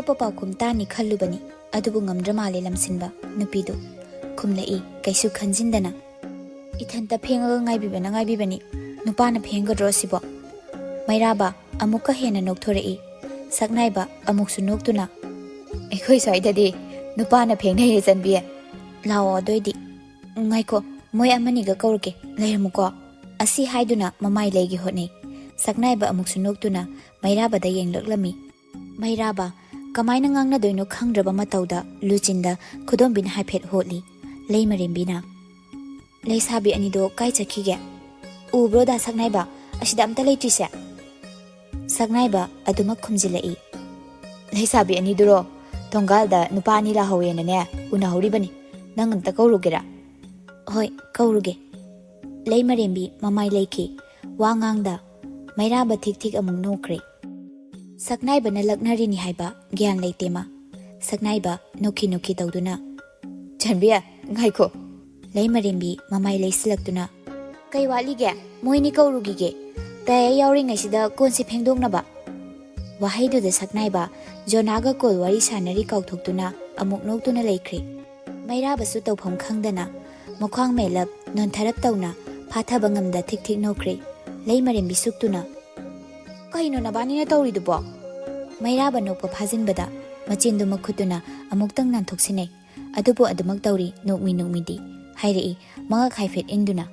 ꯑꯇꯣꯞꯄ ꯄꯥꯎꯈꯨꯝ ꯇꯥꯅꯤ ꯈꯜꯂꯨꯕꯅꯤ ꯑꯗꯨꯕꯨ ꯉꯝꯗ꯭ꯔ ꯃꯥꯜꯂꯦ ꯂꯝꯁꯤꯟꯕ ꯅꯨꯄꯤꯗꯨ ꯈꯨꯝꯂꯛꯏ ꯀꯩꯁꯨ ꯈꯟꯖꯤꯟꯗꯅ ꯏꯊꯟꯇ ꯐꯦꯡꯉꯒ ꯉꯥꯏꯕꯤꯕꯅꯤ ꯅꯨꯄꯥꯅ ꯐꯦꯡꯒꯗ꯭ꯔꯣ ꯁꯤꯕꯣ ꯃꯩꯔꯥꯕ ꯑꯃꯨꯛꯀ ꯍꯦꯟꯅ ꯅꯣꯛꯊꯣꯔꯛꯏ ꯁꯛꯅꯥꯏꯕ ꯑꯃꯨꯛꯁꯨ ꯅꯣꯛꯇꯨꯅ ꯑꯩꯈꯣꯏ ꯁ꯭ꯋꯥꯏꯗꯗꯤ ꯅꯨꯄꯥꯅ ꯐꯦꯡꯅꯩꯌꯦ ꯆꯟꯕꯤ ꯂꯥꯛꯑꯣ ꯑꯗꯨꯏꯗꯤ ꯉꯥꯏꯈꯣ ꯃꯣꯏ ꯑꯃꯅꯤꯒ ꯀꯧꯔꯛꯀꯦ ꯂꯩꯔꯝꯃꯨꯀꯣ ꯑꯁꯤ ꯍꯥꯏꯗꯨꯅ ꯃꯃꯥꯏ ꯂꯩꯒꯦ ꯍꯣꯠꯅꯩ ꯁꯛꯅꯥꯏꯕ ꯑꯃꯨꯛꯁꯨ ꯅꯣꯛꯇꯨꯅ ꯃꯩꯔꯥꯕꯗ ꯌꯦꯡꯂꯛꯂꯝꯃꯤ ꯃꯩꯔꯥꯕ ꯀꯃꯥꯏꯅ ꯉꯥꯡꯅꯗꯣꯏꯅꯣ ꯈꯪꯗ꯭ꯔꯕ ꯃꯇꯧꯗ ꯂꯨꯆꯤꯟꯗ ꯈꯨꯗꯣꯝꯕꯤꯅ ꯍꯥꯏꯐꯦꯠ ꯍꯣꯠꯂꯤ ꯂꯩꯃꯔꯦꯝꯕꯤꯅ ꯂꯩꯁꯥꯕꯤ ꯑꯅꯤꯗꯣ ꯀꯥꯏ ꯆꯠꯈꯤꯒꯦ ꯎꯕ꯭ꯔꯣꯗ ꯁꯛꯅꯥꯏꯕ ꯑꯁꯤꯗ ꯑꯝꯇ ꯂꯩꯇ꯭ꯔꯤꯁꯦ ꯁꯛꯅꯥꯏꯕ ꯑꯗꯨꯃꯛ ꯈꯨꯝꯖꯤꯜꯂꯛꯏ ꯂꯩꯁꯥꯕꯤ ꯑꯅꯤꯗꯨꯔꯣ ꯊꯣꯡꯒꯥꯜꯗ ꯅꯨꯄꯥ ꯑꯅꯤ ꯂꯥꯛꯍꯧꯋꯦꯅꯅꯦ ꯎꯅꯍꯧꯔꯤꯕꯅꯤ ꯅꯪ ꯑꯝꯇ ꯀꯧꯔꯨꯒꯦꯔꯥ ꯍꯣꯏ ꯀꯧꯔꯨꯒꯦ ꯂꯩꯃꯔꯦꯝꯕꯤ ꯃꯃꯥꯏ ꯂꯩꯈꯤ ꯋꯥ ꯉꯥꯡꯗ ꯃꯩꯔꯥꯕ ꯊꯤꯛ ꯊꯤꯛ ꯑꯃꯨꯛ ꯅꯣꯛꯈ꯭ꯔꯦ ꯁꯛꯅꯥꯏꯕꯅ ꯂꯛꯅꯔꯤꯅꯤ ꯍꯥꯏꯕ ꯒ꯭ꯌꯥꯟ ꯂꯩꯇꯦ ꯃꯥ ꯁꯛꯅꯥꯏꯕ ꯅꯣꯛꯈꯤ ꯇꯧꯗꯨꯅ ꯆꯟꯕꯤ ꯉꯥꯏꯈꯣ ꯂꯩꯃꯔꯦꯝꯕꯤ ꯃꯃꯥꯏ ꯂꯩꯁꯤꯜꯂꯛꯇꯨꯅ ꯀꯩ ꯋꯥꯠꯂꯤꯒꯦ ꯃꯣꯏꯅꯤ ꯀꯧꯔꯨꯈꯤꯒꯦ ꯇꯌꯥ ꯌꯥꯎꯔꯤꯉꯩꯁꯤꯗ ꯀꯣꯟꯁꯤ ꯐꯦꯡꯗꯣꯛꯅꯕ ꯋꯥꯍꯩꯗꯨꯗ ꯁꯛꯅꯥꯏꯕ ꯖꯣꯅꯥꯒ ꯀꯣꯜ ꯋꯥꯔꯤ ꯁꯥꯟꯅꯔꯤ ꯀꯥꯎꯊꯣꯛꯇꯨꯅ ꯑꯃꯨꯛ ꯅꯣꯛꯇꯨꯅ ꯂꯩꯈ꯭ꯔꯦ ꯃꯩꯔꯥꯕꯁꯨ ꯇꯧꯐꯝ ꯈꯪꯗꯅ ꯃꯈ꯭ꯋꯥꯡ ꯃꯦꯜꯂꯞ ꯅꯣꯟꯊꯔꯞ ꯇꯧꯅ ꯐꯥꯊꯕ ꯉꯝꯗ ꯊꯤꯛ ꯊꯤꯛ ꯅꯣꯛꯈ꯭ꯔꯦ ꯂꯩꯃꯔꯦꯝꯕꯤ ꯁꯨꯛꯇꯨꯅ ꯀꯩꯅꯣ ꯅꯕꯥꯅꯤꯅ ꯇꯧꯔꯤꯗꯨꯕꯣ ꯃꯩꯔꯥꯕ ꯅꯣꯛꯄ ꯐꯥꯖꯤꯟꯕꯗ ꯃꯆꯤꯟꯗꯨ ꯃꯈꯨꯠꯇꯨꯅ ꯑꯃꯨꯛꯇꯪ ꯅꯥꯟꯊꯣꯛꯁꯤꯟꯅꯩ ꯑꯗꯨꯕꯨ ꯑꯗꯨꯃꯛ ꯇꯧꯔꯤ ꯅꯣꯛꯃꯤꯗꯤ ꯍꯥꯏꯔꯛꯏ ꯃꯉꯛ ꯍꯥꯏꯐꯦꯠ ꯏꯟꯗꯨꯅ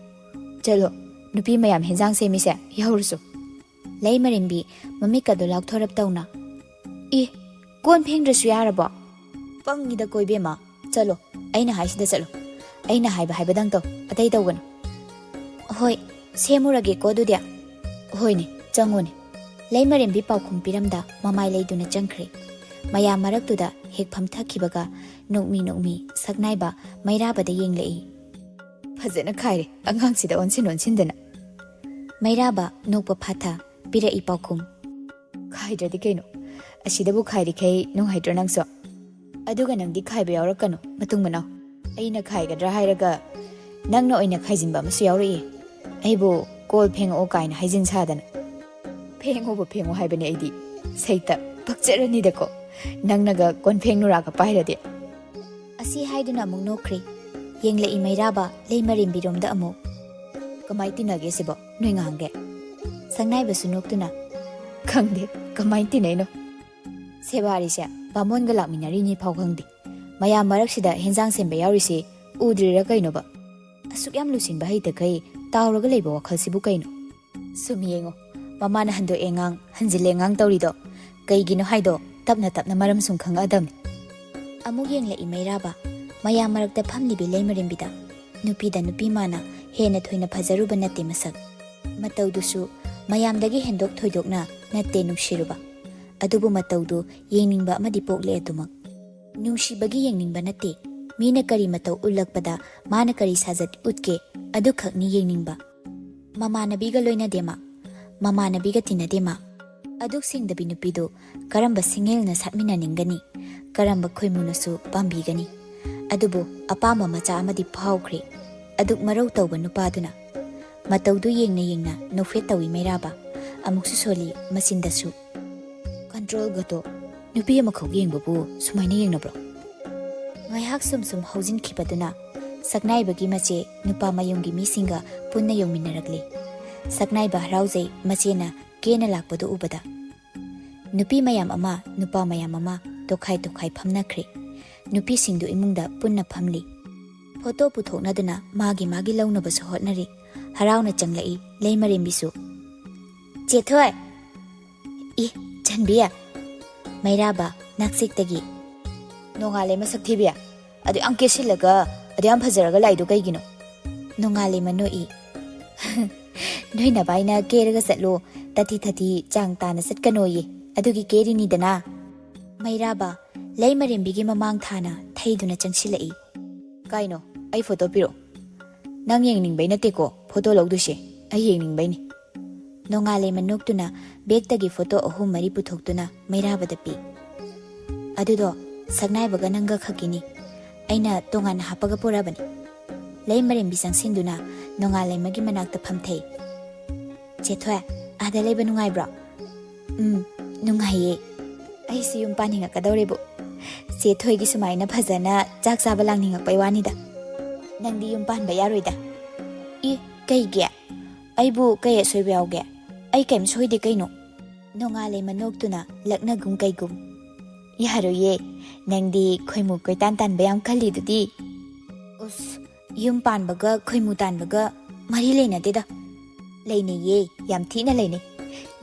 ꯆꯠꯂꯣ ꯅꯨꯄꯤ ꯃꯌꯥꯝ ꯍꯦꯟꯖꯥꯡ ꯁꯦꯝꯃꯤꯁꯦ ꯌꯥꯎꯔꯨꯁꯨ ꯂꯩꯃꯔꯦꯝꯕꯤ ꯃꯃꯤꯠꯀꯗꯣ ꯂꯥꯎꯊꯣꯔꯞ ꯇꯧꯅ ꯀꯣꯟ ꯐꯦꯡꯗ꯭ꯔꯁꯨ ꯌꯥꯔꯕꯣ ꯄꯪꯉꯤꯗ ꯀꯣꯏꯕꯦꯝꯃ ꯆꯠꯂꯣ ꯑꯩꯅ ꯍꯥꯏꯁꯤꯗ ꯆꯠꯂꯣ ꯑꯩꯅ ꯍꯥꯏꯕꯗꯪ ꯇꯧ ꯑꯇꯩ ꯇꯧꯒꯅꯨ ꯍꯣꯏ ꯁꯦꯝꯃꯨꯔꯒꯦꯀꯣ ꯑꯗꯨꯗꯤ ꯍꯣꯏꯅꯦ ꯆꯪꯉꯨꯅꯦ ꯂꯩꯃꯔꯦꯝꯕꯤ ꯄꯥꯎꯈꯨꯝ ꯄꯤꯔꯝꯗ ꯃꯃꯥꯏ ꯂꯩꯗꯨꯅ ꯆꯪꯈ꯭ꯔꯦ ꯃꯌꯥꯝ ꯃꯔꯛꯇꯨꯗ ꯍꯦꯛ ꯐꯝꯊꯈꯤꯕꯒ ꯅꯣꯛꯃꯤ ꯃꯩꯔꯥꯕ ꯃꯩꯔꯥꯕꯗ ꯌꯦꯡꯂꯛꯏ ꯐꯖꯅ ꯈꯥꯏꯔꯦ ꯑꯉꯥꯡꯁꯤꯗ ꯑꯣꯟꯁꯤꯟꯗꯅ ꯃꯩꯔꯥꯕ ꯅꯣꯛꯄ ꯐꯥꯊ ꯄꯤꯔꯛꯏ ꯄꯥꯎꯈꯨꯝ ꯈꯥꯏꯗ꯭ꯔꯗꯤ ꯀꯩꯅꯣ ꯑꯁꯤꯗꯕꯨ ꯈꯥꯏꯔꯤꯈꯩ ꯅꯨꯡꯉꯥꯏꯇ꯭ꯔꯣ ꯅꯪꯁꯨ ꯑꯗꯨꯒ ꯅꯪꯗꯤ ꯈꯥꯏꯕ ꯌꯥꯎꯔꯛꯀꯅꯨ ꯃꯇꯨꯡ ꯃꯅꯥꯎ ꯑꯩꯅ ꯈꯥꯏꯒꯗ꯭रा ꯍꯥꯏꯔꯒ ꯅꯪꯅ ꯑꯣꯏꯅ ꯈꯥꯏꯖꯤꯟꯕ ꯑꯃꯁꯨ ꯌꯥꯎꯔꯛꯏ ꯑꯩꯕꯨ ꯀꯣꯜ ꯐꯦꯡꯉꯛꯑꯣ ꯀꯥꯏꯅ ꯍꯥꯏꯖꯤꯟ ꯁꯥꯗꯅ ꯐꯦꯡꯉꯣ ꯍꯥꯏꯕꯅꯦ ꯑꯩꯗꯤ ꯁꯩꯇ ꯄꯛꯆꯔꯅꯤꯗꯀꯣ ꯅꯪꯅꯒ ꯀꯣꯟ ꯐꯦꯡꯅꯨꯔꯥꯒ ꯄꯥꯏꯔꯗꯤ ꯑꯁꯤ ꯍꯥꯏꯗꯨꯅ ꯑꯃꯨꯛ ꯅꯣꯛꯈ꯭ꯔꯤ ꯌꯦꯡꯂꯛꯏ ꯃꯩꯔꯥꯕ ꯂꯩꯃꯔꯦꯝꯕꯤꯔꯣꯝꯗ ꯑꯃꯨꯛ ꯀꯃꯥꯏ ꯇꯤꯟꯅꯒꯦ ꯁꯤꯕꯣ ꯅꯣꯏ ꯉꯥꯡꯒꯦ ꯁꯛꯅꯥꯏꯕꯁꯨ ꯅꯣꯛꯇꯨꯅ ꯈꯪꯗꯦ ꯀꯃꯥꯏ ꯇꯤꯟꯅꯩꯅꯣ ꯁꯦꯕꯥꯔꯤꯁꯦ ꯕꯥꯃꯣꯟꯒ ꯂꯥꯛꯃꯤꯟꯅꯔꯤꯅꯤ ꯐꯥꯎ ꯈꯪꯗꯦ ꯃꯌꯥꯝ ꯃꯔꯛꯁꯤꯗ ꯍꯦꯟꯖꯥꯡ ꯁꯦꯝꯕ ꯌꯥꯎꯔꯤꯁꯤ ꯎꯗ꯭ꯔꯤꯔꯥ ꯀꯩꯅꯣꯕ ꯑꯁꯨꯛ ꯌꯥꯝ ꯂꯨꯁꯤꯟꯕ ꯍꯩꯇꯈꯩ ꯇꯥꯎꯔꯒ ꯂꯩꯕ ꯋꯥꯈꯜꯁꯤꯕꯨ ꯀꯩꯅꯣ ꯁꯨꯝ ꯌꯦꯡꯉꯣ ꯃꯃꯥꯅ ꯍꯟꯗꯣꯛꯑꯦ ꯉꯥꯡ ꯍꯟꯖꯤꯜꯂꯦ ꯉꯥꯡ ꯇꯧꯔꯤꯗꯣ ꯀꯩꯒꯤꯅꯣ ꯍꯥꯏꯗꯣ ꯇꯞꯅ ꯃꯔꯝ ꯁꯨꯝ ꯈꯪꯉꯛꯑꯗꯝꯅꯤ ꯑꯃꯨꯛ ꯌꯦꯡꯂꯛꯏ ꯃꯩꯔꯥꯕ ꯃꯌꯥꯝ ꯃꯔꯛꯇ ꯐꯝꯂꯤꯕꯤ ꯂꯩꯃꯔꯦꯝꯕꯤꯗ ꯅꯨꯄꯤꯗ ꯅꯨꯄꯤ ꯃꯥꯅ ꯍꯦꯟꯅ ꯊꯣꯏꯅ ꯐꯖꯔꯨꯕ ꯅꯠꯇꯦ ꯃꯁꯛ ꯃꯇꯧꯗꯨꯁꯨ ꯃꯌꯥꯝꯗꯒꯤ ꯍꯦꯟꯗꯣꯛ ꯊꯣꯏꯗꯣꯛꯅ ꯅꯠꯇꯦ ꯅꯨꯡꯁꯤꯔꯨꯕ ꯑꯗꯨꯕꯨ ꯃꯇꯧꯗꯨ ꯌꯦꯡꯅꯤꯡꯕ ꯑꯃꯗꯤ ꯄꯣꯛꯂꯦ ꯑꯗꯨꯃꯛ ꯅꯨꯡꯁꯤꯕꯒꯤ ꯌꯦꯡꯅꯤꯡꯕ ꯅꯠꯇꯦ ꯃꯤꯅ ꯀꯔꯤ ꯃꯇꯧ ꯎꯠꯂꯛꯄꯗ ꯃꯥꯅ ꯀꯔꯤ ꯁꯥꯖꯠ ꯎꯠꯀꯦ ꯑꯗꯨꯈꯛꯅꯤ ꯌꯦꯡꯅꯤꯡꯕ ꯃꯃꯥꯟꯅꯕꯤꯒ ꯂꯣꯏꯅꯗꯦ ꯃꯥ ꯃꯃꯥꯟꯅꯕꯤꯒ ꯇꯤꯟꯅꯗꯦ ꯃꯥ ꯑꯗꯨꯛ ꯁꯦꯡꯗꯕꯤ ꯅꯨꯄꯤꯗꯨ ꯀꯔꯝꯕ ꯁꯤꯡꯉꯦꯜꯅ ꯁꯥꯠꯃꯤꯟꯅꯅꯤꯡꯒꯅꯤ ꯀꯔꯝꯕ ꯈꯣꯏꯃꯨꯅꯁꯨ ꯄꯥꯝꯕꯤꯒꯅꯤ ꯑꯗꯨꯕꯨ ꯑꯄꯥꯝꯕ ꯃꯆꯥ ꯑꯃꯗꯤ ꯐꯥꯎꯈ꯭ꯔꯦ ꯑꯗꯨꯛ ꯃꯔꯧ ꯇꯧꯕ ꯅꯨꯄꯥꯗꯨꯅ ꯃꯇꯧꯗꯨ ꯌꯦꯡꯅ ꯅꯣꯛꯐꯦꯠ ꯇꯧꯏ ꯃꯩꯔꯥꯕ ꯑꯃꯨꯛꯁꯨ ꯁꯣꯜꯂꯤ ꯃꯆꯤꯟꯗꯁꯨ ꯀꯟꯇ꯭ꯔꯣꯜꯒꯗꯣ ꯅꯨꯄꯤ ꯑꯃꯈꯛ ꯌꯦꯡꯕꯕꯨ ꯁꯨꯃꯥꯏꯅ ꯌꯦꯡꯅꯕ꯭ꯔꯣ ꯉꯥꯏꯍꯥꯛ ꯁꯨꯝ ꯍꯧꯖꯤꯟꯈꯤꯕꯗꯨꯅ ꯁꯛꯅꯥꯏꯕꯒꯤ ꯃꯆꯦ ꯅꯨꯄꯥ ꯃꯌꯨꯝꯒꯤ ꯃꯤꯁꯤꯡꯒ ꯄꯨꯟꯅ ꯌꯧꯃꯤꯟꯅꯔꯛꯂꯤ ꯁꯛꯅꯥꯏꯕ ꯍꯔꯥꯎꯖꯩ ꯃꯆꯦꯅ ꯀꯦꯅ ꯂꯥꯛꯄꯗꯨ ꯎꯕꯗ ꯅꯨꯄꯤ ꯃꯌꯥꯝ ꯑꯃ ꯅꯨꯄꯥ ꯃꯌꯥꯝ ꯑꯃ ꯇꯣꯈꯥꯏ ꯐꯝꯅꯈ꯭ꯔꯦ ꯅꯨꯄꯤꯁꯤꯡꯗꯨ ꯏꯃꯨꯡꯗ ꯄꯨꯟꯅ ꯐꯝꯂꯤ ꯐꯣꯇꯣ ꯄꯨꯊꯣꯛꯅꯗꯨꯅ ꯃꯥꯒꯤ ꯂꯧꯅꯕꯁꯨ ꯍꯣꯠꯅꯔꯤ ꯍꯔꯥꯎꯅ ꯆꯪꯂꯛꯏ ꯂꯩꯃꯔꯦꯝꯕꯤꯁꯨ ꯆꯦꯊꯣꯏ ꯆꯟꯕꯤ ꯃꯩꯔꯥꯕ ꯅꯥꯛꯆꯦꯛꯇꯒꯤ ꯅꯣꯡꯉꯥꯜꯂꯦ ꯃꯁꯛ ꯊꯤꯕꯤ ꯑꯗꯨ ꯌꯥꯝ ꯀꯦꯁꯤꯜꯂꯒ ꯑꯗꯨ ꯌꯥꯝ ꯐꯖꯔꯒ ꯂꯥꯛꯏꯗꯣ ꯀꯩꯒꯤꯅꯣ ꯅꯣꯡꯉꯥꯜꯂꯦ ꯃꯅꯣꯛꯏ ꯅꯣꯏ ꯅꯕꯥꯏꯅ ꯀꯦꯔꯒ ꯆꯠꯂꯣ ꯇꯊꯤ ꯆꯥꯡ ꯇꯥꯅ ꯆꯠꯀꯅꯣꯌꯦ ꯑꯗꯨꯒꯤ ꯀꯦꯔꯤꯅꯤꯗꯅ ꯃꯩꯔꯥꯕ ꯂꯩꯃꯔꯦꯝꯕꯤꯒꯤ ꯃꯃꯥꯡ ꯊꯥꯅ ꯊꯩꯗꯨꯅ ꯆꯪꯁꯤꯜꯂꯛꯏ ꯀꯥꯏꯅꯣ ꯑꯩ ꯐꯣꯇꯣ ꯄꯤꯔꯛꯑꯣ ꯅꯪ ꯌꯦꯡꯅꯤꯡꯕꯩ ꯅꯠꯇꯦꯀꯣ ꯐꯣꯇꯣ ꯂꯧꯗꯣꯏꯁꯦ ꯑꯩ ꯌꯦꯡꯅꯤꯡꯕꯩꯅꯤ ꯅꯣꯡꯉꯥꯜꯂꯦ ꯃꯅꯣꯛꯇꯨꯅ ꯕꯦꯛꯇꯒꯤ ꯐꯣꯇꯣ 3-4 ꯄꯨꯊꯣꯛꯇꯨꯅ ꯃꯩꯔꯥꯕꯗ ꯄꯤ ꯑꯗꯨꯗꯣ ꯁꯛꯅꯥꯏꯕꯒ ꯅꯪꯒ ꯈꯛꯀꯤꯅꯤ ꯑꯩꯅ ꯇꯣꯉꯥꯟꯅ ꯍꯥꯞꯄꯒ ꯄꯨꯔꯛꯑꯕꯅꯤ ꯂꯩꯃꯔꯦꯝꯕꯤ ꯆꯪꯁꯤꯟꯗꯨꯅ ꯅꯣꯡꯉꯥꯜꯂꯩꯃꯒꯤ ꯃꯅꯥꯛꯇ ꯐꯝꯊꯩ ꯆꯦꯊꯣꯏ ꯑꯥꯗ ꯂꯩꯕ ꯅꯨꯡꯉꯥꯏꯕ꯭ꯔꯣ ꯅꯨꯡꯉꯥꯏꯌꯦ ꯑꯩꯁꯨ ꯌꯨꯝ ꯄꯥꯅꯤꯡꯉꯛꯀꯗꯧꯔꯦꯕꯨ ꯆꯦ ꯊꯣꯏꯒꯤ ꯁꯨꯃꯥꯏꯅ ꯐꯖꯅ ꯆꯥꯛ ꯆꯥꯕ ꯂꯥꯡꯅꯤꯡꯉꯛꯄꯩ ꯋꯥꯅꯤꯗ ꯅꯪꯗꯤ ꯌꯨꯝ ꯄꯥꯟꯕ ꯌꯥꯔꯣꯏꯗ ꯀꯩꯒꯤ ꯑꯩꯕꯨ ꯀꯩ ꯑꯁꯣꯏꯕ ꯌꯥꯎꯒꯦ ꯑꯩ ꯀꯩꯝ ꯁꯣꯏꯗꯦ ꯀꯩꯅꯣ ꯅꯣꯡꯉꯥꯜꯂꯩ ꯃꯅꯣꯛꯇꯨꯅ ꯂꯛꯅꯒꯨꯝ ꯀꯩꯒꯨꯝ ꯌꯥꯔꯣꯏꯌꯦ ꯅꯪꯗꯤ ꯈꯣꯏꯃꯨ ꯀꯣꯏꯇꯥꯟ ꯇꯥꯟꯕ ꯌꯥꯝ ꯈꯜꯂꯤꯗꯨꯗꯤ ꯎꯁ ꯌꯨꯝ ꯄꯥꯟꯕꯒ ꯈꯣꯏꯃꯨ ꯇꯥꯟꯕꯒ ꯃꯔꯤ ꯂꯩꯅꯗꯦꯗ ꯂꯩꯅꯩꯌꯦ ꯌꯥꯝ ꯊꯤꯅ ꯂꯩꯅꯩ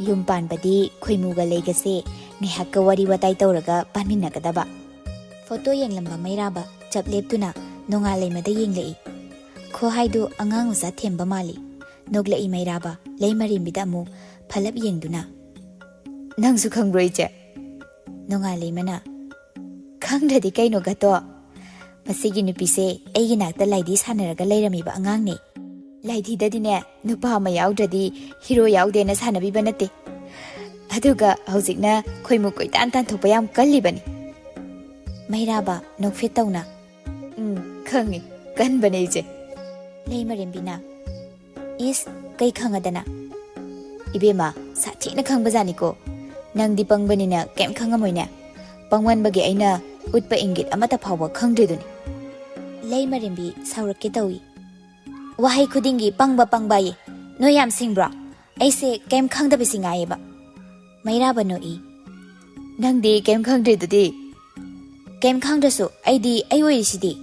ꯌꯨꯝ ꯄꯥꯟꯕꯗꯤ ꯈꯣꯏꯃꯨꯒ ꯂꯩꯒꯁꯦ ꯉꯥꯏꯍꯥꯛꯀ ꯋꯥꯔꯤ ꯋꯥꯇꯥꯏ ꯇꯧꯔꯒ ꯄꯥꯟꯃꯤꯟꯅꯒꯗꯕ ꯐꯣꯇꯣ ꯌꯦꯡꯂꯝꯕ ꯃꯩꯔꯥꯕ ꯆꯞ ꯂꯦꯞꯇꯨꯅ ꯅꯣꯡꯉꯥꯜꯂꯩꯃꯗ ꯌꯦꯡꯂꯛꯏ ꯈꯣꯍꯥꯏꯗꯨ ꯑꯉꯥꯡ ꯃꯆꯥ ꯊꯦꯝꯕ ꯃꯥꯜꯂꯤ ꯅꯣꯛꯂꯛꯏ ꯃꯩꯔꯥꯕ ꯂꯩꯃꯔꯦꯝꯕꯤꯗ ꯑꯃꯨꯛ ꯐꯂꯞ ꯌꯦꯡꯗꯨꯅ ꯅꯪꯁꯨ ꯈꯪꯕ꯭ꯔꯣ ꯏꯆꯦ ꯅꯣꯡꯉꯥꯜꯂꯩꯃꯅ ꯈꯪꯗ꯭ꯔꯗꯤ ꯀꯩꯅꯣ ꯒꯇꯣ ꯃꯁꯤꯒꯤ ꯅꯨꯄꯤꯁꯦ ꯑꯩꯒꯤ ꯅꯥꯛꯇ ꯂꯥꯏꯙꯤ ꯁꯥꯟꯅꯔꯒ ꯂꯩꯔꯝꯃꯤꯕ ꯑꯉꯥꯡꯅꯦ ꯂꯥꯏꯙꯤꯗꯗꯤꯅꯦ ꯅꯨꯄꯥ ꯑꯃ ꯌꯥꯎꯗ꯭ꯔꯗꯤ ꯍꯤꯔꯣ ꯌꯥꯎꯗꯦꯅ ꯁꯥꯟꯅꯕꯤꯕ ꯅꯠꯇꯦ ꯑꯗꯨꯒ ꯍꯧꯖꯤꯛꯅ ꯈꯣꯏꯃꯨ ꯀꯣꯏꯇꯥꯟ ꯇꯥꯟꯊꯣꯛꯄ ꯌꯥꯝ ꯀꯜꯂꯤꯕꯅꯤ ꯃꯩꯔꯥꯕ ꯅꯣꯛꯐꯦꯠ ꯇꯧꯅ ꯈꯪꯉꯤ ꯀꯟꯕꯅꯦ ꯏꯆꯦ ꯂꯩꯃꯔꯦꯝꯕꯤꯅ ꯏꯁ ꯀꯩ ꯈꯪꯉꯗꯅ 이베마 사치나 ꯈꯪꯕꯖꯥꯅꯤꯀꯣ ꯅꯪꯗꯤ ꯄꯪꯕꯅꯤꯅ ꯀꯩꯝ ꯈꯪꯉꯝꯃꯣꯏꯅꯦ ꯄꯪꯃꯟꯕꯒꯤ ꯑꯩꯅ ꯎꯠꯄ ꯏꯪꯒꯤꯠ ꯑꯃꯠꯇ ꯐꯥꯎꯕ ꯈꯪꯗ꯭ꯔꯤꯗꯨꯅꯤ ꯂꯩꯃꯔꯦꯝꯕꯤ ꯁꯥꯎꯔꯛꯀꯦ ꯇꯧꯏ ꯋꯥꯍꯩ ꯈꯨꯗꯤꯡꯒꯤ ꯄꯪꯕ ꯄꯪꯕꯌꯦ ꯅꯣꯏ ꯌꯥꯝ ꯁꯤꯡꯕ꯭ꯔꯣ ꯑꯩꯁꯦ ꯀꯩꯝ ꯈꯪꯗꯕꯁꯤ ꯉꯥꯏꯌꯦꯕ ꯃꯩꯔꯥꯕ ꯅꯣꯛꯏ ꯅꯪꯗꯤ ꯀꯩꯝ ꯈꯪꯗ꯭ꯔꯤꯗꯨꯗꯤ ꯀꯩꯝ ꯈꯪꯗ꯭ꯔꯁꯨ ꯑꯩꯗꯤ ꯑꯩ ꯑꯣꯏꯔꯤꯁꯤꯗꯤ